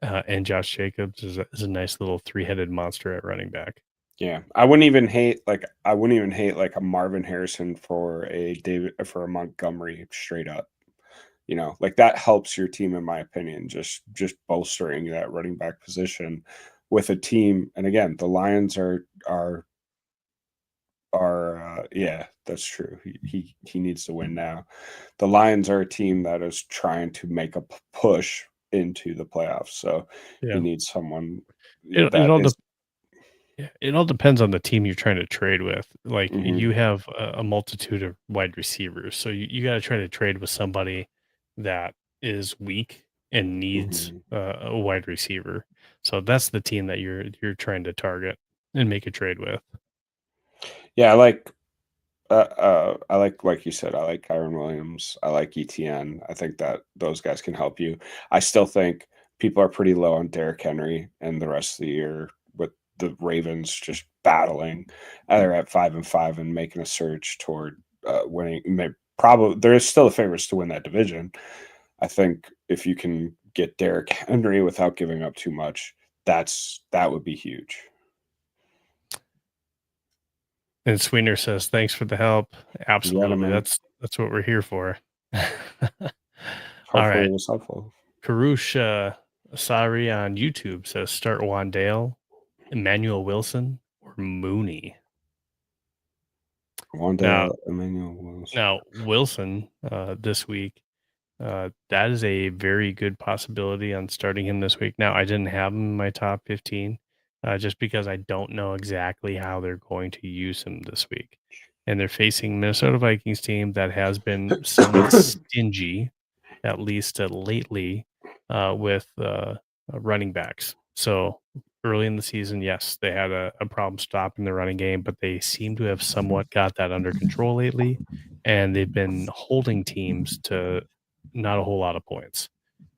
and Josh Jacobs is a nice little three-headed monster at running back. Yeah, I wouldn't even hate like a Marvin Harrison for a Montgomery straight up. Like that helps your team, in my opinion, just bolstering that running back position with a team. And again, the Lions yeah, that's true. He needs to win now. The Lions are a team that is trying to make a push into the playoffs, so he Yeah. needs someone It that all is. Yeah, it all depends on the team you're trying to trade with. Like Mhm, you have a multitude of wide receivers, so you got to try to trade with somebody that is weak and needs mhm. a wide receiver. So that's the team that you're trying to target and make a trade with. Yeah, like you said, I like Kyron Williams. I like ETN. I think that those guys can help you. I still think people are pretty low on Derrick Henry and the rest of the year with the Ravens just battling. They're at 5-5 and making a surge toward winning. Probably there is still the favorites to win that division. I think if you can get Derrick Henry without giving up too much, that would be huge. And Sweeter says, "Thanks for the help." You got it, Absolutely, man. that's what we're here for. All Hopefully it right, was helpful. Karush Asari on YouTube says, "Start Wandale, Emmanuel Wilson, or Mooney." Now, Wandale Emmanuel Wilson. Now Wilson, this week, that is a very good possibility on starting him this week. Now, I didn't have him in my top 15, just because I don't know exactly how they're going to use him this week. And they're facing Minnesota Vikings team that has been somewhat stingy, at least lately, with running backs. So early in the season, yes, they had a problem stopping the running game, but they seem to have somewhat got that under control lately, and they've been holding teams to not a whole lot of points.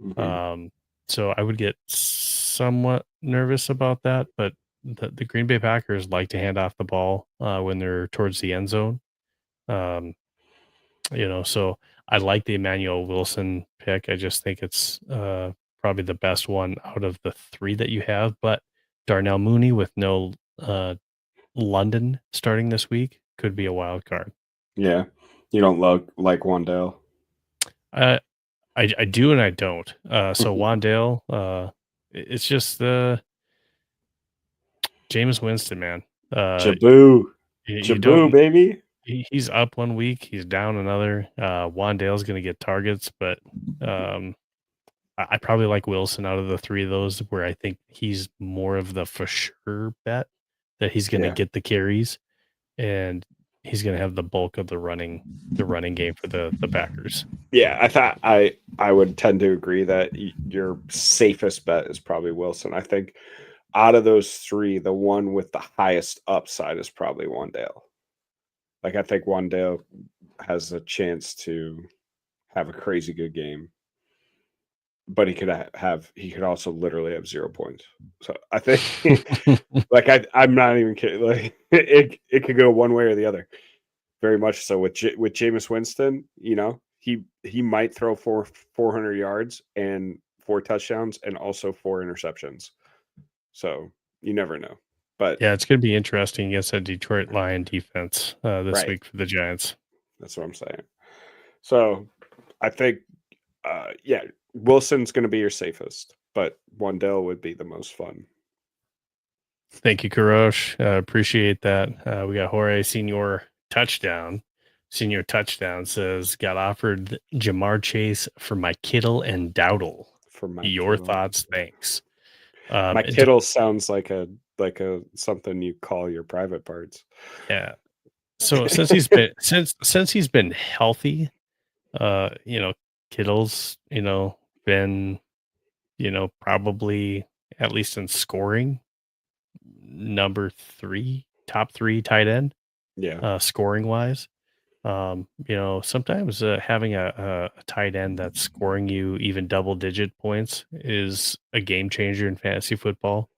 Mhm. Um, so I would get somewhat nervous about that, but the Green Bay Packers like to hand off the ball when they're towards the end zone. Um, so I like the Emmanuel Wilson pick. I just think it's probably the best one out of the three that you have. But Darnell Mooney with no London starting this week could be a wild card. Yeah. You don't like Wandale. Uh, I do and I don't. So Wandale, it's just the Jameis Winston, man. Jaboo. You Jaboo, don't. baby. He's up one week, he's down another. Wandale's going to get targets, but um, I probably like Wilson out of the three of those, where I think he's more of the for sure bet. that he's going to Yeah. get the carries, and he's going to have the bulk of the running game for the Packers. Yeah, I thought I would tend to agree that your safest bet is probably Wilson. I think out of those three, the one with the highest upside is probably Wandale. Like, I think Wandale has a chance to have a crazy good game, but he could also literally have 0 points. So I think, like, I'm not even kidding. Like, it could go one way or the other. Very much so with Jameis Winston. He might throw 400 yards and 4 touchdowns and also 4 interceptions. So you never know. But Yeah, it's going to be interesting against a Detroit Lion defense this right, week for the Giants. that's what I'm saying. So I think, yeah, Wilson's going to be your safest, but Wandale would be the most fun. Thank you, Karosh. Appreciate that. We got Jorge Senior touchdown. Senior touchdown says got offered Jamar Chase for my Kittle and Dowdle. For my Your Kittle. thoughts? Thanks. My Kittle sounds like a something you call your private parts. Yeah. So since he's been since he's been healthy, Kittle's been probably at least in scoring top 3 tight end. Yeah. Scoring wise. Sometimes having a tight end that's scoring you even double digit points is a game changer in fantasy football.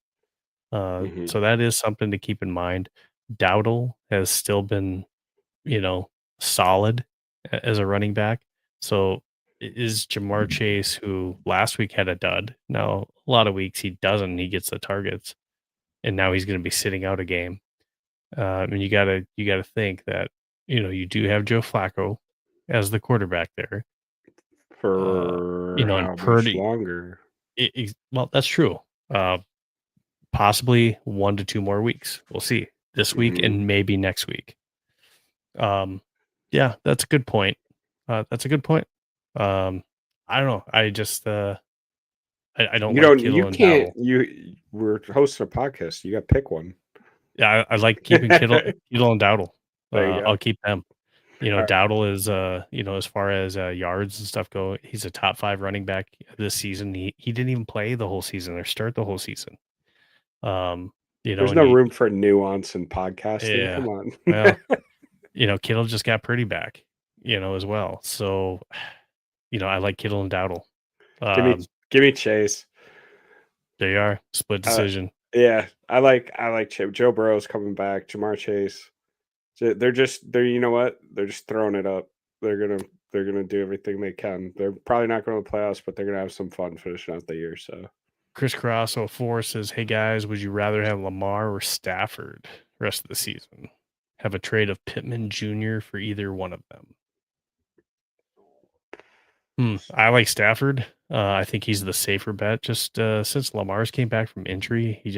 So that is something to keep in mind. Dowdle has still been, solid as a running back. So is Jamar Chase, who last week had a dud. Now a lot of weeks he doesn't. He gets the targets, and now he's going to be sitting out a game. And you gotta think that you do have Joe Flacco as the quarterback there. For And how much Purdy. longer? Well, that's true. Possibly 1 to 2 more weeks. We'll see this week and maybe next week. Yeah, that's a good point. I don't know. I just I don't like Kittle and Dowdle. We're hosting a podcast. You got to pick one. Yeah, I like keeping Kittle and Dowdle. There you go. I'll keep them. All Dowdle is as far as yards and stuff go, he's a top 5 running back this season. He didn't even play the whole season or start the whole season. There's no room for nuance in podcasting. Yeah. Come on. Well, Kittle just got Purdy back, as well. So, I like Kittle and Dowdle. Give me Chase. There you are. Split decision. Yeah, I like Chase. Joe Burrow's coming back. Jamar Chase. They're you know what? They're just throwing it up. They're gonna do everything they can. They're probably not going to the playoffs, but they're gonna have some fun finishing out the year. So Chris Cross 04 says, "Hey guys, would you rather have Lamar or Stafford rest of the season? Have a trade of Pittman Jr. for either one of them." I like Stafford. I think he's the safer bet. Just since Lamar's came back from injury, he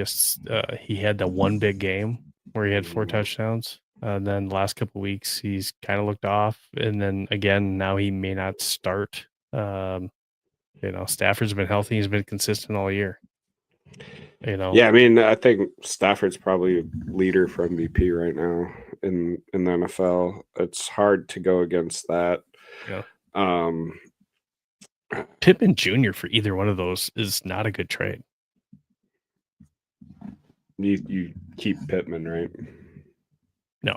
had the one big game where he had 4 touchdowns. And then the last couple of weeks, he's kind of looked off. And then again, now he may not start. Stafford's been healthy. He's been consistent all year. Yeah, I mean, I think Stafford's probably leader for MVP right now in the NFL. It's hard to go against that. Yeah. Pittman Jr. for either one of those is not a good trade. You keep Pittman, right? No.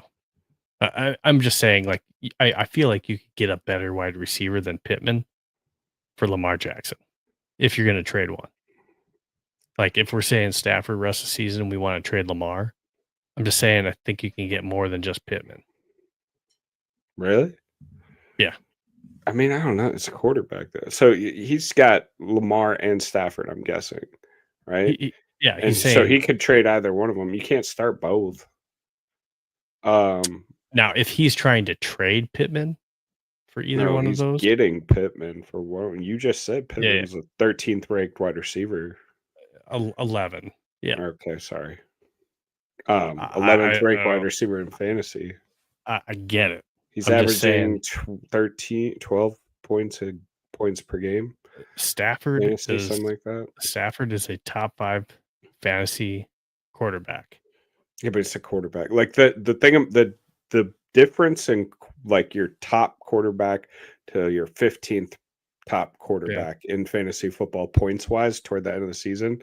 I'm just saying, like, I feel like you could get a better wide receiver than Pittman for Lamar Jackson if you're going to trade one. Like, if we're saying Stafford rest of the season, we want to trade Lamar. I'm just saying I think you can get more than just Pittman. Really? Yeah. I mean, I don't know. It's a quarterback, though. So he's got Lamar and Stafford, I'm guessing, right? He's saying, so he could trade either one of them. You can't start both. Now, if he's trying to trade Pittman for either one of those, getting Pittman for one. You just said Pittman's a 13th ranked wide receiver. 11. Yeah. Okay, sorry. 11th ranked wide receiver in fantasy. I get it. He's averaging 12 points per game. Stafford something like that. Stafford is a top 5 fantasy quarterback. Yeah, but it's a quarterback. Like the thing, the difference in like your top quarterback to your 15th top Yeah. quarterback in fantasy football points wise toward the end of the season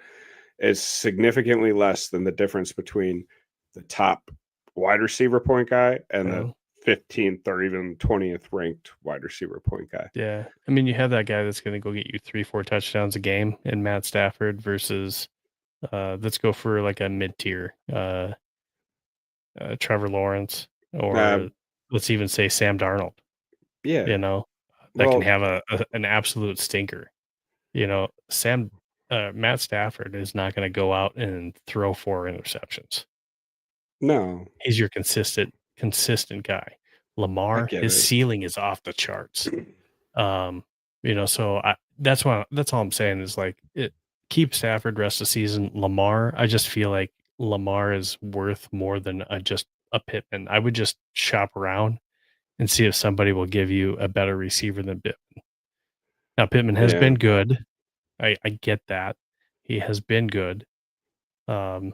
is significantly less than the difference between the top wide receiver point guy and the No. 15th or even 20th ranked wide receiver point guy. Yeah. I mean, you have that guy that's going to go get you 3-4 touchdowns a game in Matt Stafford versus let's go for like a mid-tier Trevor Lawrence, or Um, let's even say Sam Darnold, yeah. you know, that can Well, have an absolute stinker. You know, Matt Stafford is not going to go out and throw 4 interceptions. no, He's your consistent guy. I Lamar, get his it. ceiling is off the charts. Um, so that's all I'm saying is like keep Stafford rest of the season. Lamar, I just feel like Lamar is worth more than just a Pittman. I would just shop around and see if somebody will give you a better receiver than Pittman. Now Pittman has Yeah. been good. I get that. He has been good. Um,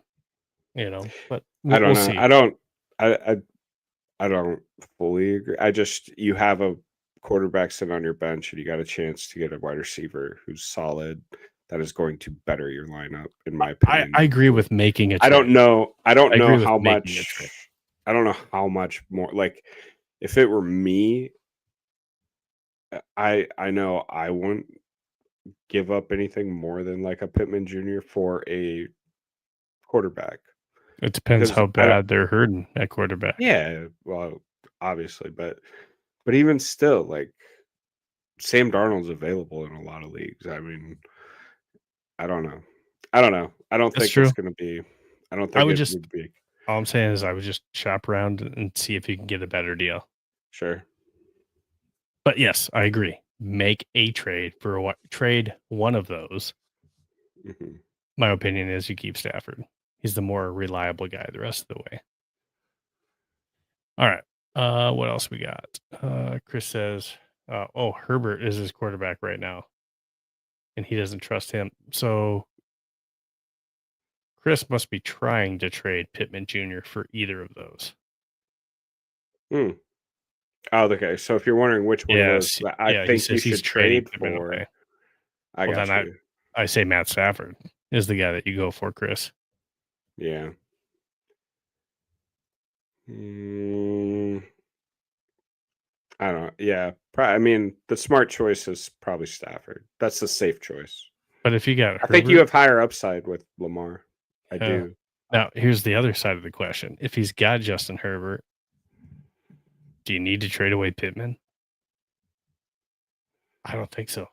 but I don't we'll know. see. I I don't fully agree. I just you have a quarterback sitting on your bench and you got a chance to get a wide receiver who's solid that is going to better your lineup, in my I opinion. agree with making a I don't trade. know. I don't I know agree with how making a trade. much. I don't know how much more. Like, if it were me, I know I wouldn't give up anything more than like a Pittman Jr. for a quarterback It depends because how I don't. bad they're hurting at quarterback. Yeah, well, obviously, but even still, like Sam Darnold's available in a lot of leagues. I mean, I don't know. I don't know. I don't That's think true. it's gonna be I don't I think would it just would be All I'm saying is I would just shop around and see if you can get a better deal. sure. But yes, I agree. Make a trade for what trade one of those. Mhm. My opinion is you keep Stafford. He's the more reliable guy the rest of the way. All right. What else we got? Chris says, Herbert is his quarterback right now, and he doesn't trust him. So Chris must be trying to trade Pittman Jr. for either of those. Hmm. Oh, okay. So if you're wondering which one of those Yes. that I Yeah, he think you says he's should trading trade Pittman for, away. I Well, got then you. I say Matt Stafford is the guy that you go for, Chris. Yeah. Mm, I don't know. Yeah. I mean, the smart choice is probably Stafford. That's the safe choice. But if you got I think you Herbert, have higher upside with Lamar. I yeah. do. Now here's the other side of the question: if he's got Justin Herbert, do you need to trade away Pittman? I don't think so.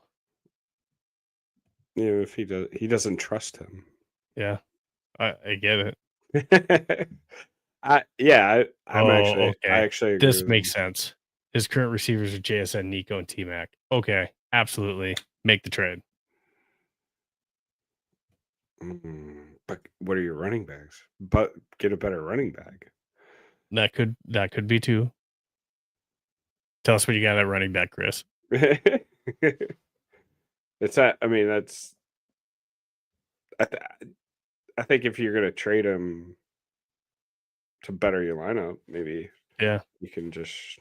You know, if he doesn't trust him. Yeah, I get it. I Okay. actually agree This with makes him. sense. His current receivers are JSN, Nico, and T Mac. Okay, absolutely. Make the trade. But what are your running backs? But get a better running back. That could be too. Tell us what you got at running back, Chris. It's that. I mean, that's. I, th- I think if you're gonna trade him to better your lineup, maybe Yeah, you can just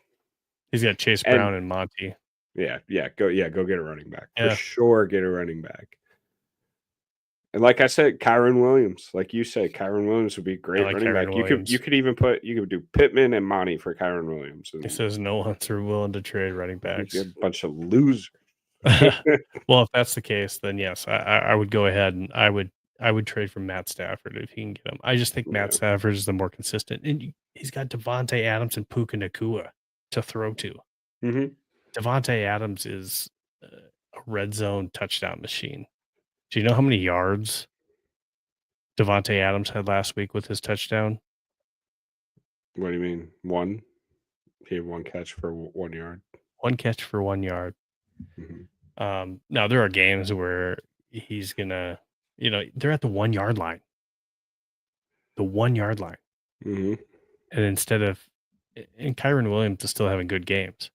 he's got Chase and Brown and Monty. go get a running back for Yeah, sure. Get a running back. And like I said, Kyron Williams, like you said, Kyron Williams would be a I great like running Kyron back. You Williams. could even you could do Pittman and Monty for Kyron Williams, He and says no ones are willing to trade running you'd be a backs. bunch of losers. Well, if that's the case, then yes, I would go ahead and I would trade for Matt Stafford if he can get him. I just think Matt Yeah. Stafford is the more consistent, and he's got Devontae Adams and Puka Nakua to throw to. Hmm. Devontae Adams is a red zone touchdown machine. Do you know how many yards Devontae Adams had last week with his touchdown? What do you mean? One? He had one catch for 1 yard. One catch for 1 yard. Hmm. Now there are games where he's gonna, they're at the 1 yard line, the 1 yard line. Hmm. And instead of, and Kyron Williams is still having good games,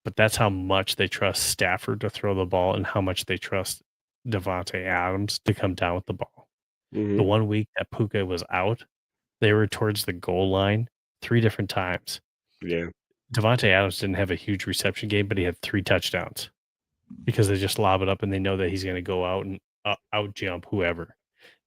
but that's how much they trust Stafford to throw the ball and how much they trust Devontae Adams to come down with the ball. The Hmm. one week that Puka was out, They were towards the goal line 3 different times. Yeah. Davante Adams didn't have a huge reception game, but he had 3 touchdowns because they just lob it up and they know that he's going to go out and out jump whoever.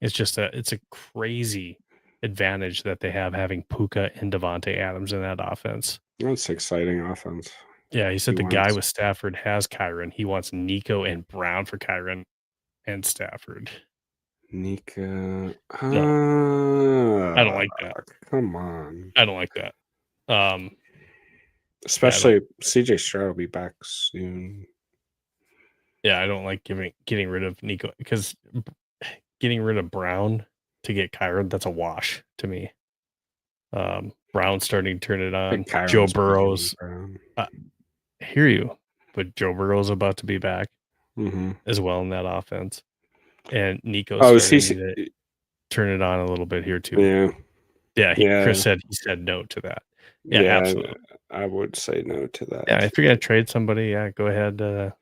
It's a crazy advantage that they have having Puka and Davante Adams in that offense. That's exciting offense. Yeah, he said the guy with Stafford has Kyron. He wants Nico and Brown for Kyron and Stafford. Nico. No, I don't like that. Come on. I don't like that. Especially CJ Stroud will be back soon. Yeah, I don't like getting rid of Nico because getting rid of Brown to get Kyron, that's a wash to me. Brown starting to turn it on. Joe Burrow's. I hear you, but Joe Burrow's about to be back as well in that offense, and Nico's starting to turn it on a little bit here too. Yeah. Chris said he said no to that. Yeah, absolutely. I would say no to that. Yeah, if you're gonna trade somebody, go ahead.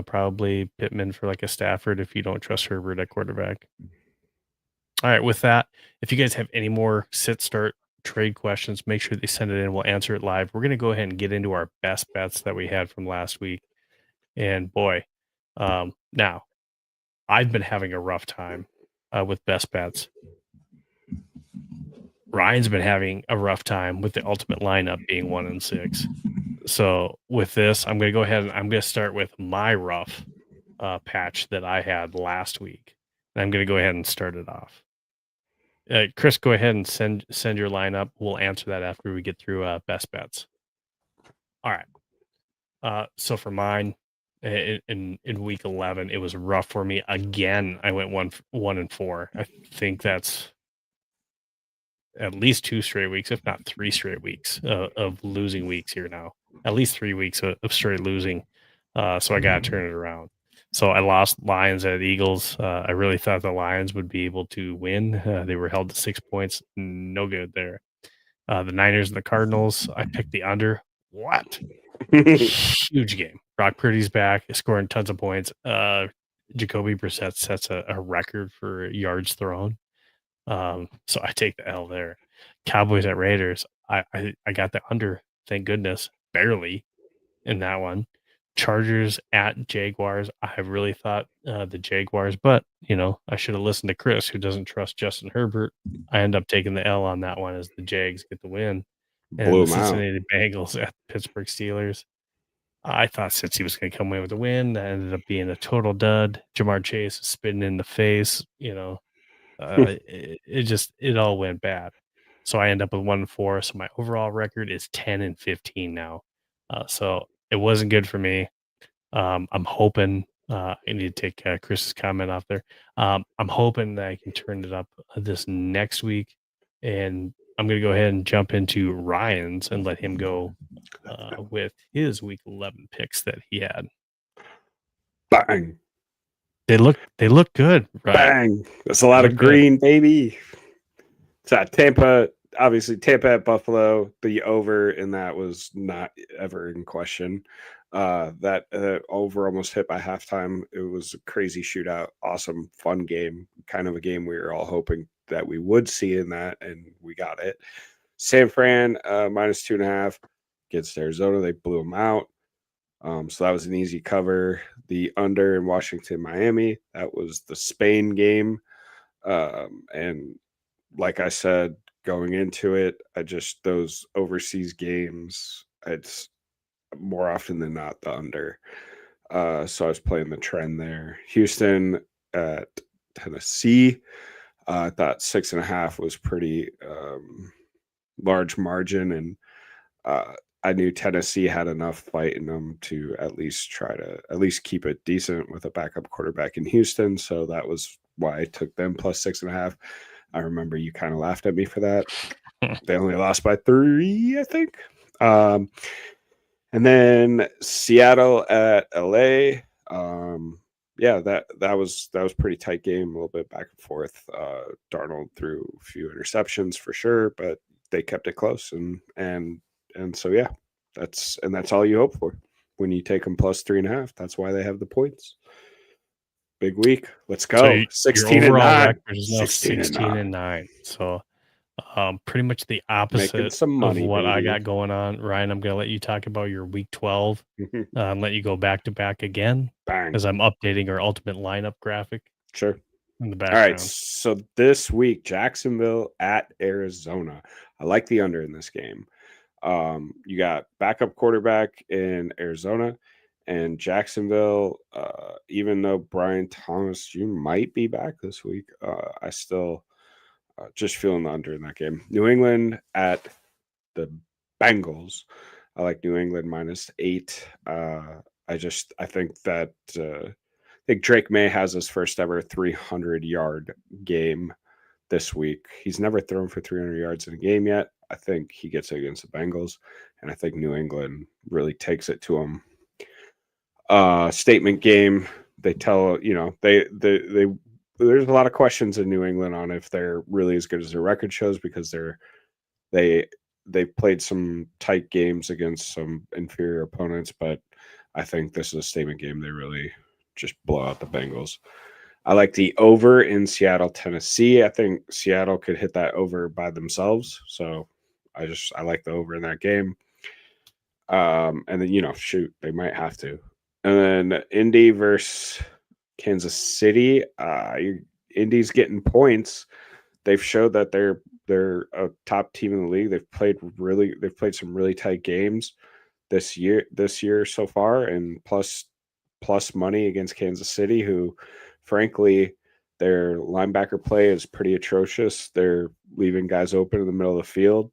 Probably Pittman for like a Stafford if you don't trust Herbert at quarterback. All right, with that, if you guys have any more sit-start trade questions, make sure they send it in. We'll answer it live. We're going to go ahead and get into our best bets that we had from last week. And boy, now I've been having a rough time with best bets. Ryan's been having a rough time with the ultimate lineup being 1-6. So with this, I'm going to go ahead and I'm going to start with my rough patch that I had last week. And I'm going to go ahead and start it off. Chris, go ahead and send your lineup. We'll answer that after we get through best bets. All right. So for mine, in week 11, it was rough for me again. I went 1-4. I think that's at least 2 straight weeks, if not 3 straight weeks of losing weeks here now. At least 3 weeks of straight losing. So I got to turn it around. So I lost Lions at Eagles. I really thought the Lions would be able to win. They were held to 6 points. No good there. The Niners and the Cardinals, I picked the under. What? Huge game. Brock Purdy's back, scoring tons of points. Jacoby Brissett sets a record for yards thrown. So I take the L there. Cowboys at Raiders. I got the under. Thank goodness. Barely in that one. Chargers at Jaguars. I really thought the Jaguars, but I should have listened to Chris, who doesn't trust Justin Herbert. I end up taking the L on that one as the Jags get the win. And the Cincinnati Bengals at the Pittsburgh Steelers. I thought Cincy was going to come away with the win. That ended up being a total dud. Jamar Chase is spitting in the face. It all went bad. So I end up with 1-4. So my overall record is 10-15 now. So it wasn't good for me. I'm hoping I need to take Chris's comment off there. I'm hoping that I can turn it up this next week, and I'm going to go ahead and jump into Ryan's and let him go with his week 11 picks that he had. Bang! They look good. Right? Bang! That's a lot of green, baby. So Tampa. Obviously, Tampa at Buffalo, the over in that was not ever in question. That over almost hit by halftime. It was a crazy shootout, awesome, fun game, kind of a game we were all hoping that we would see in that, and we got it. San Fran minus 2.5 against Arizona. They blew them out. So that was an easy cover. The under in Washington, Miami. That was the Spain game. And like I said, going into it, those overseas games, it's more often than not the under. So I was playing the trend there. Houston at Tennessee. I thought 6.5 was pretty large margin, and I knew Tennessee had enough fight in them to at least keep it decent with a backup quarterback in Houston. So that was why I took them plus 6.5. I remember you kind of laughed at me for that. They only lost by 3, I think. And then Seattle at LA. That was pretty tight game, a little bit back and forth. Darnold threw a few interceptions for sure, but they kept it close, and so yeah, that's all you hope for when you take them plus 3.5. That's why they have the points. Big week. Let's go. So 16-9. 16-9. So Pretty much the Making opposite some of money, what I baby. got going on. Ryan, I'm going to let you talk about your week 12 and let you go back to back again Bang. as I'm updating our ultimate lineup graphic Sure. in the All right. background. So this week, Jacksonville at Arizona. I like the under in this game. You got backup quarterback in Arizona and Jacksonville. Even though Brian Thomas Jr. might be back this week, I still just feeling the under in that game. New England at the Bengals. I like New England -8. I think that I think Drake May has his first ever 300-yard game this week. He's never thrown for 300 yards in a game yet. I think he gets it against the Bengals, and I think New England really takes it to him. Statement game. They tell they there's a lot of questions in New England on if they're really as good as their record shows because they they've played some tight games against some inferior opponents, but I think this is a statement game. They really just blow out the Bengals. I like the over in Seattle, Tennessee. I think Seattle could hit that over by themselves. So I like the over in that game. And then shoot, they might have to. And then Indy versus Kansas City. Indy's getting points. They've showed that they're a top team in the league. They've played some really tight games this year so far, and plus money against Kansas City, who frankly their linebacker play is pretty atrocious. They're leaving guys open in the middle of the field,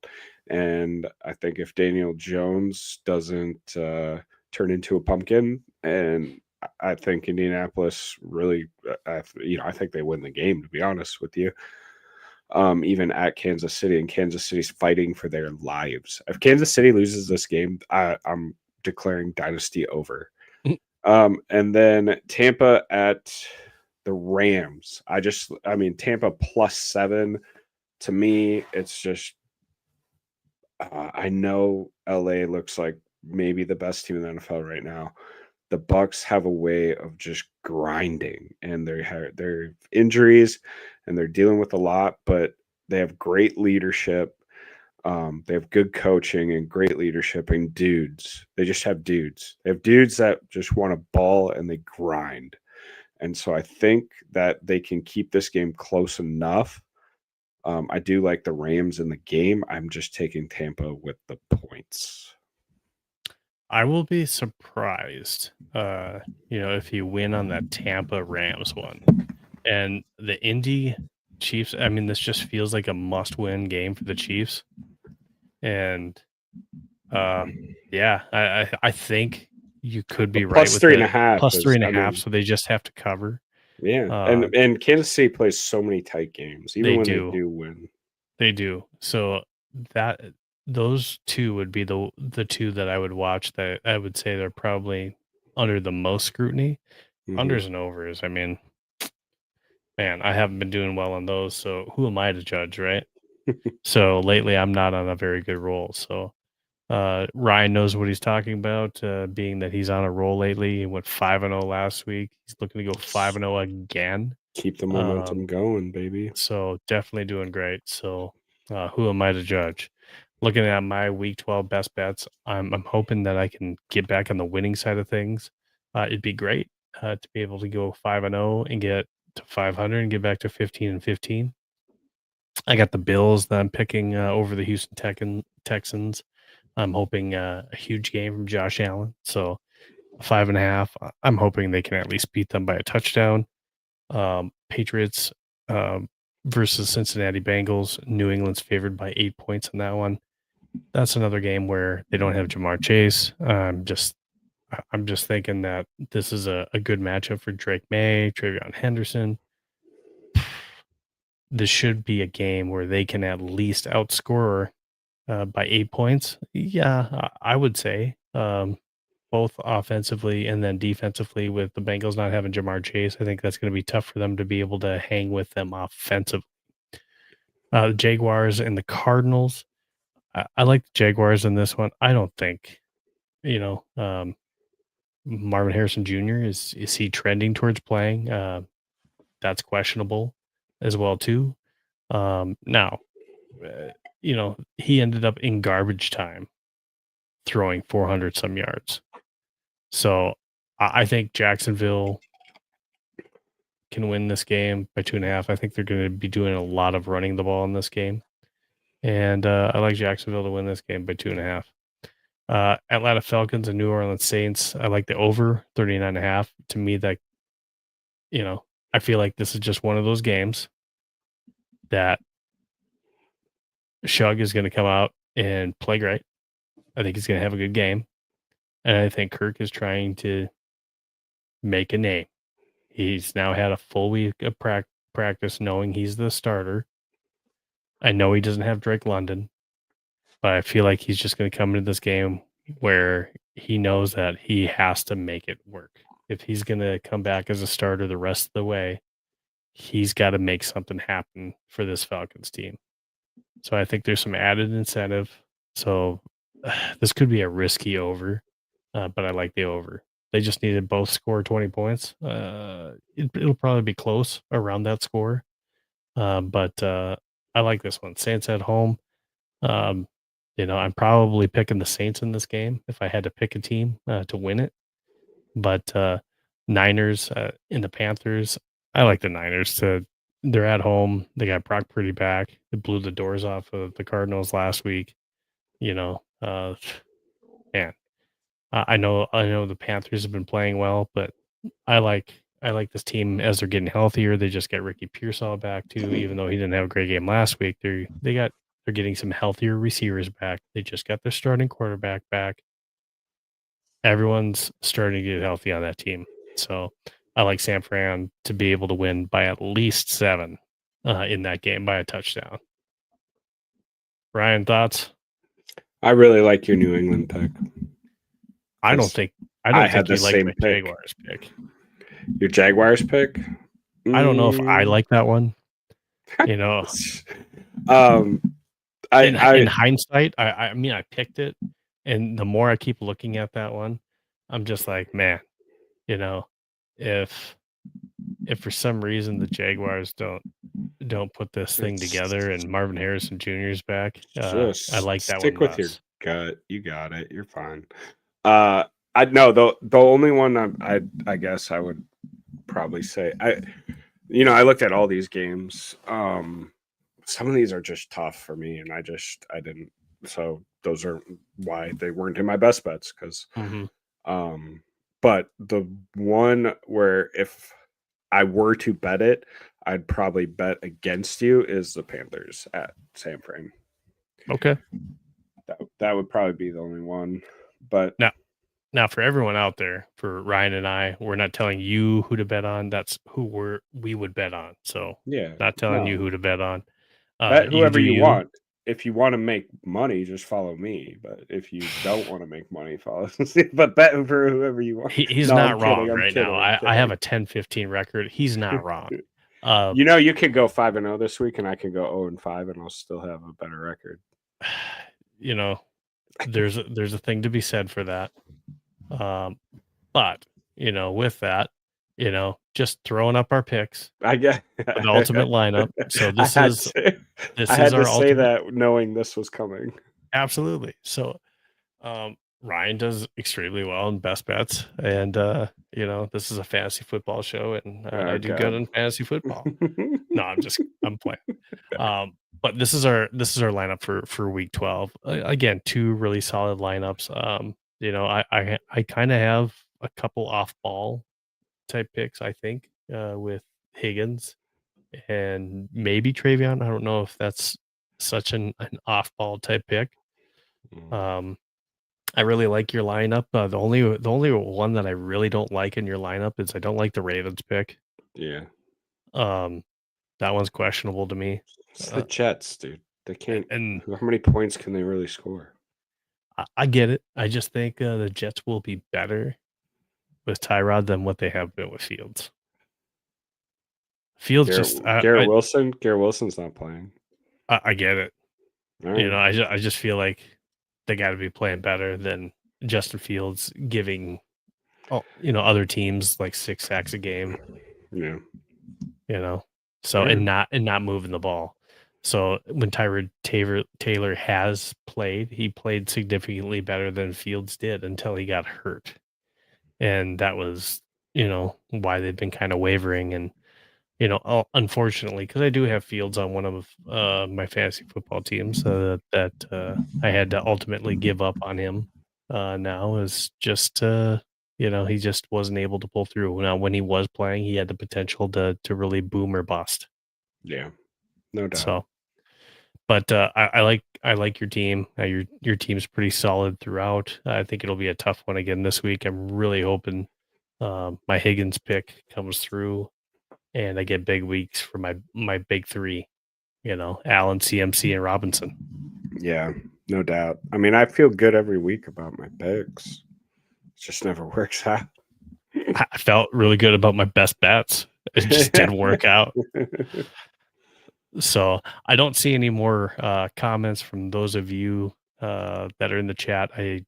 and I think if Daniel Jones doesn't turn into a pumpkin, and I think Indianapolis really, I think they win the game. To be honest with you, even at Kansas City, and Kansas City's fighting for their lives. If Kansas City loses this game, I'm declaring dynasty over. And then Tampa at the Rams. Tampa +7. To me, it's just I know LA looks like maybe the best team in the NFL right now. The Bucks have a way of just grinding, and their injuries, and they're dealing with a lot, but they have great leadership. They have good coaching and great leadership and dudes. They just have dudes. They have dudes that just want to ball and they grind. And so I think that they can keep this game close enough. I do like the Rams in the game. I'm just taking Tampa with the points. I will be surprised, if you win on that Tampa Rams one. And the Indy Chiefs, I mean, this just feels like a must-win game for the Chiefs. And I think you could be right with +3.5. +3.5, so they just have to cover. Yeah, and Kansas City plays so many tight games, even when they do win. They do. So those two would be the two that I would watch that I would say they're probably under the most scrutiny. Unders and overs. I mean, man, I haven't been doing well on those, so who am I to judge, right? So lately I'm not on a very good roll. So Ryan knows what he's talking about, being that he's on a roll lately. He went 5-0 last week. He's looking to go 5-0 again. Keep the momentum going, baby. So definitely doing great. So who am I to judge? Looking at my week 12 best bets, I'm hoping that I can get back on the winning side of things. It'd be great to be able to go 5-0 and get to 500 and get back to 15-15. I got the Bills that I'm picking over the Houston Texans. I'm hoping a huge game from Josh Allen. So 5.5. I'm hoping they can at least beat them by a touchdown. Patriots versus Cincinnati Bengals. New England's favored by 8 points in that one. That's another game where they don't have Jamar Chase. I'm just thinking that this is a good matchup for Drake May, Travion Henderson. This should be a game where they can at least outscore by 8 points. Yeah, I would say both offensively and then defensively, with the Bengals not having Jamar Chase. I think that's going to be tough for them to be able to hang with them offensively. The Jaguars and the Cardinals. I like the Jaguars in this one. I don't think, Marvin Harrison Jr. is he trending towards playing? That's questionable as well too. Now, he ended up in garbage time throwing 400 some yards. So I think Jacksonville can win this game by 2.5. I think they're going to be doing a lot of running the ball in this game. And I like Jacksonville to win this game by 2.5. Atlanta Falcons and New Orleans Saints. I like the over 39.5. To me, that, I feel like this is just one of those games that Shug is going to come out and play great. I think he's going to have a good game. And I think Kirk is trying to make a name. He's now had a full week of practice knowing he's the starter. I know he doesn't have Drake London, but I feel like he's just going to come into this game where he knows that he has to make it work. If he's going to come back as a starter the rest of the way, he's got to make something happen for this Falcons team. So I think there's some added incentive. So this could be a risky over, but I like the over. They just needed both score 20 points. It'll probably be close around that score. But I like this one. Saints at home. I'm probably picking the Saints in this game if I had to pick a team to win it. But Niners and the Panthers, I like the Niners. They're at home. They got Brock Purdy back. They blew the doors off of the Cardinals last week. Man, I know the Panthers have been playing well, but I like this team as they're getting healthier. They just get Ricky Pearsall back too, even though he didn't have a great game last week. They're getting some healthier receivers back. They just got their starting quarterback back. Everyone's starting to get healthy on that team. So I like San Fran to be able to win by at least 7 in that game by a touchdown. Ryan, thoughts? I really like your New England pick. I don't think you like my Jaguars pick. Your Jaguars pick? I don't know if I like that one. In hindsight, I picked it, and the more I keep looking at that one, I'm just like, man, if for some reason the Jaguars don't put this thing together and Marvin Harrison Jr. is back, I like that one. Stick with your gut. You got it. You're fine. I know the only one I guess I would probably say I looked at all these games. Some of these are just tough for me, and I didn't. So those are why they weren't in my best bets because. But the one where if I were to bet it, I'd probably bet against you is the Panthers at San Fran. Okay. That would probably be the only one. But now for everyone out there, for Ryan and I, we're not telling you who to bet on. That's who we would bet on. So yeah, not telling you who to bet on. Bet whoever you want. If you want to make money, just follow me. But if you don't want to make money, follow. But bet for whoever you want. He's not wrong right now. I have a 10-15 record. He's not wrong. You could go 5-0 this week, and I could go 0-5, and I'll still have a better record. There's a thing to be said for that. But with that, just throwing up our picks. I get the ultimate lineup. So this I had to say that knowing this was coming. Absolutely. So Ryan does extremely well in best bets, and this is a fantasy football show, and I do good in fantasy football. No, I'm playing. But this is our lineup for week 12. Again, 2 really solid lineups. I kind of have a couple off ball type picks, I think, with Higgins and maybe Travion. I don't know if that's such an off ball type pick. I really like your lineup. The only one that I really don't like in your lineup is I don't like the Ravens pick. Yeah. That one's questionable to me. It's the Jets, dude. They can't. And how many points can they really score? I get it. I just think the Jets will be better with Tyrod than what they have been with Fields. Garrett Wilson. Garrett Wilson's not playing. I get it. Right. I just feel like they got to be playing better than Justin Fields giving, other teams like 6 sacks a game. Yeah. So and not moving the ball. So when Tyrod Taylor has played, he played significantly better than Fields did until he got hurt. And that was, why they've been kind of wavering. And, unfortunately, because I do have Fields on one of my fantasy football teams, that I had to ultimately give up on him now is just, he just wasn't able to pull through. Now, when he was playing, he had the potential to really boom or bust. Yeah, no doubt. So, but I like your team. Your team's pretty solid throughout. I think it'll be a tough one again this week. I'm really hoping my Higgins pick comes through, and I get big weeks for my big three. Allen, CMC, and Robinson. Yeah, no doubt. I mean, I feel good every week about my picks. It just never works out. I felt really good about my best bets. It just didn't work out. So I don't see any more comments from those of you that are in the chat. I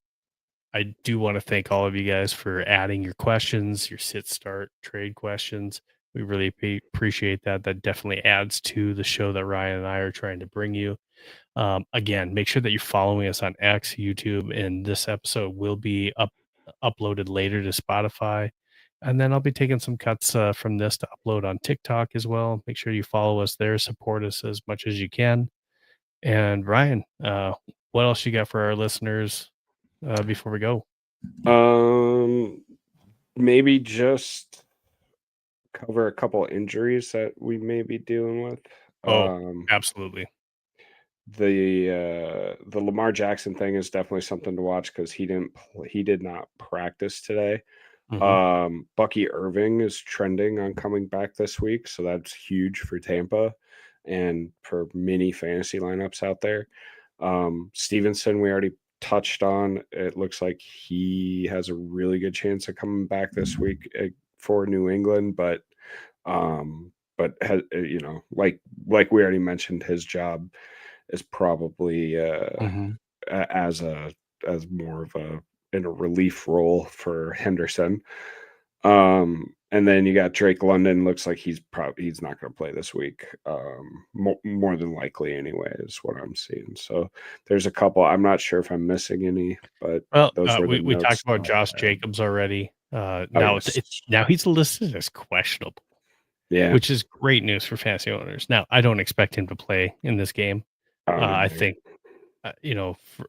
do want to thank all of you guys for adding your questions, your sit start trade questions. We really appreciate that. That definitely adds to the show that Ryan and I are trying to bring you. Again, make sure that you're following us on X, YouTube, and this episode will be uploaded later to Spotify. And then I'll be taking some cuts from this to upload on TikTok as well. Make sure you follow us there, support us as much as you can. And Ryan, what else you got for our listeners before we go? Maybe just cover a couple injuries that we may be dealing with. Absolutely. The Lamar Jackson thing is definitely something to watch because he did not practice today. Bucky Irving is trending on coming back this week, so that's huge for Tampa and for many fantasy lineups out there. Stevenson, we already touched on. It looks like he has a really good chance of coming back this week for New England, but has, like we already mentioned, his job is probably as more of a in a relief role for Henderson. And then you got Drake London. Looks like he's not going to play this week. More than likely, anyway, is what I'm seeing. So there's a couple. I'm not sure if I'm missing any, but those were the we talked notes about that I Josh had. Jacobs already. Now yes. now he's listed as questionable, Yeah. which is great news for fantasy owners. Now I don't expect him to play in this game. I think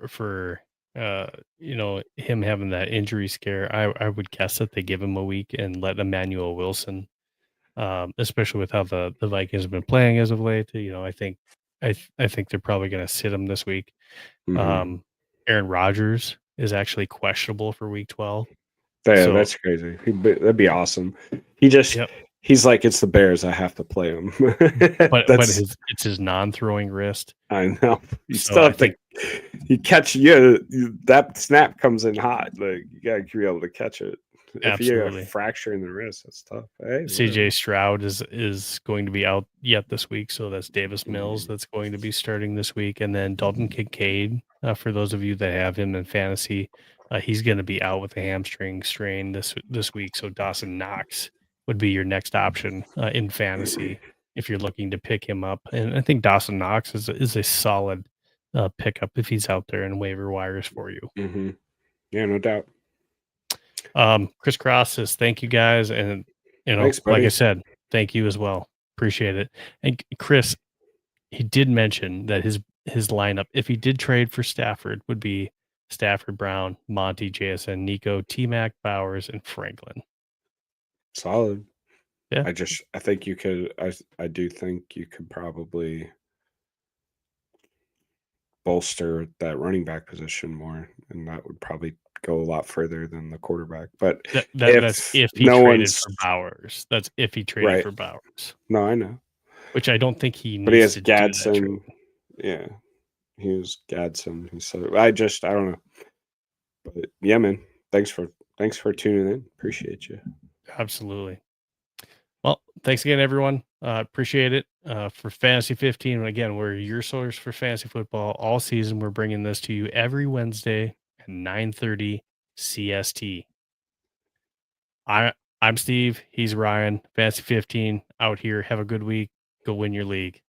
for him having that injury scare, I would guess that they give him a week and let Emmanuel Wilson, especially with how the Vikings have been playing as of late. I think they're probably going to sit him this week. Mhm. Aaron Rodgers is actually questionable for week 12. Yeah, So that's crazy. That'd be awesome. He's like, it's the Bears. I have to play him. but That's it's his non-throwing wrist. I know. You So still I have think to. You catch that snap comes in hot. Like you gotta be able to catch it. If you have a absolutely. fracture in the wrist, that's tough. Hey, CJ Stroud is going to be out yet this week, so that's Davis Mills Mhm. that's going to be starting this week, and then Dalton Kincaid. For those of you that have him in fantasy, he's going to be out with a hamstring strain this week. So Dawson Knox would be your next option in fantasy if you're looking to pick him up. And I think Dawson Knox is a solid pickup if he's out there in waiver wires for you. Mhm. Yeah, no doubt. Chris Cross says thank you guys, and Thanks, like I buddy. said, thank you as well. Appreciate it. And Chris, he did mention that his lineup, if he did trade for Stafford, would be Stafford, Brown, Monty, JSN, Nico, T Mac, Bowers, and Franklin. Solid. Yeah, I think you could. I do think you could probably bolster that running back position more, and that would probably go a lot further than the quarterback. But that's if if he no traded one's for Bowers. That's if he traded right, for Bowers, no, I know, which I don't think he but he needs has to do that trade. Gadsden. Yeah, he was Gadsden. So I don't know. But yeah, man, thanks for tuning in. Appreciate you. Absolutely. Well, thanks again, everyone. Appreciate it. For Fantasy 15, again, we're your source for fantasy football all season. We're bringing this to you every Wednesday at 9:30 CST. I'm Steve. He's Ryan. Fantasy 15 out here. Have a good week. Go win your league.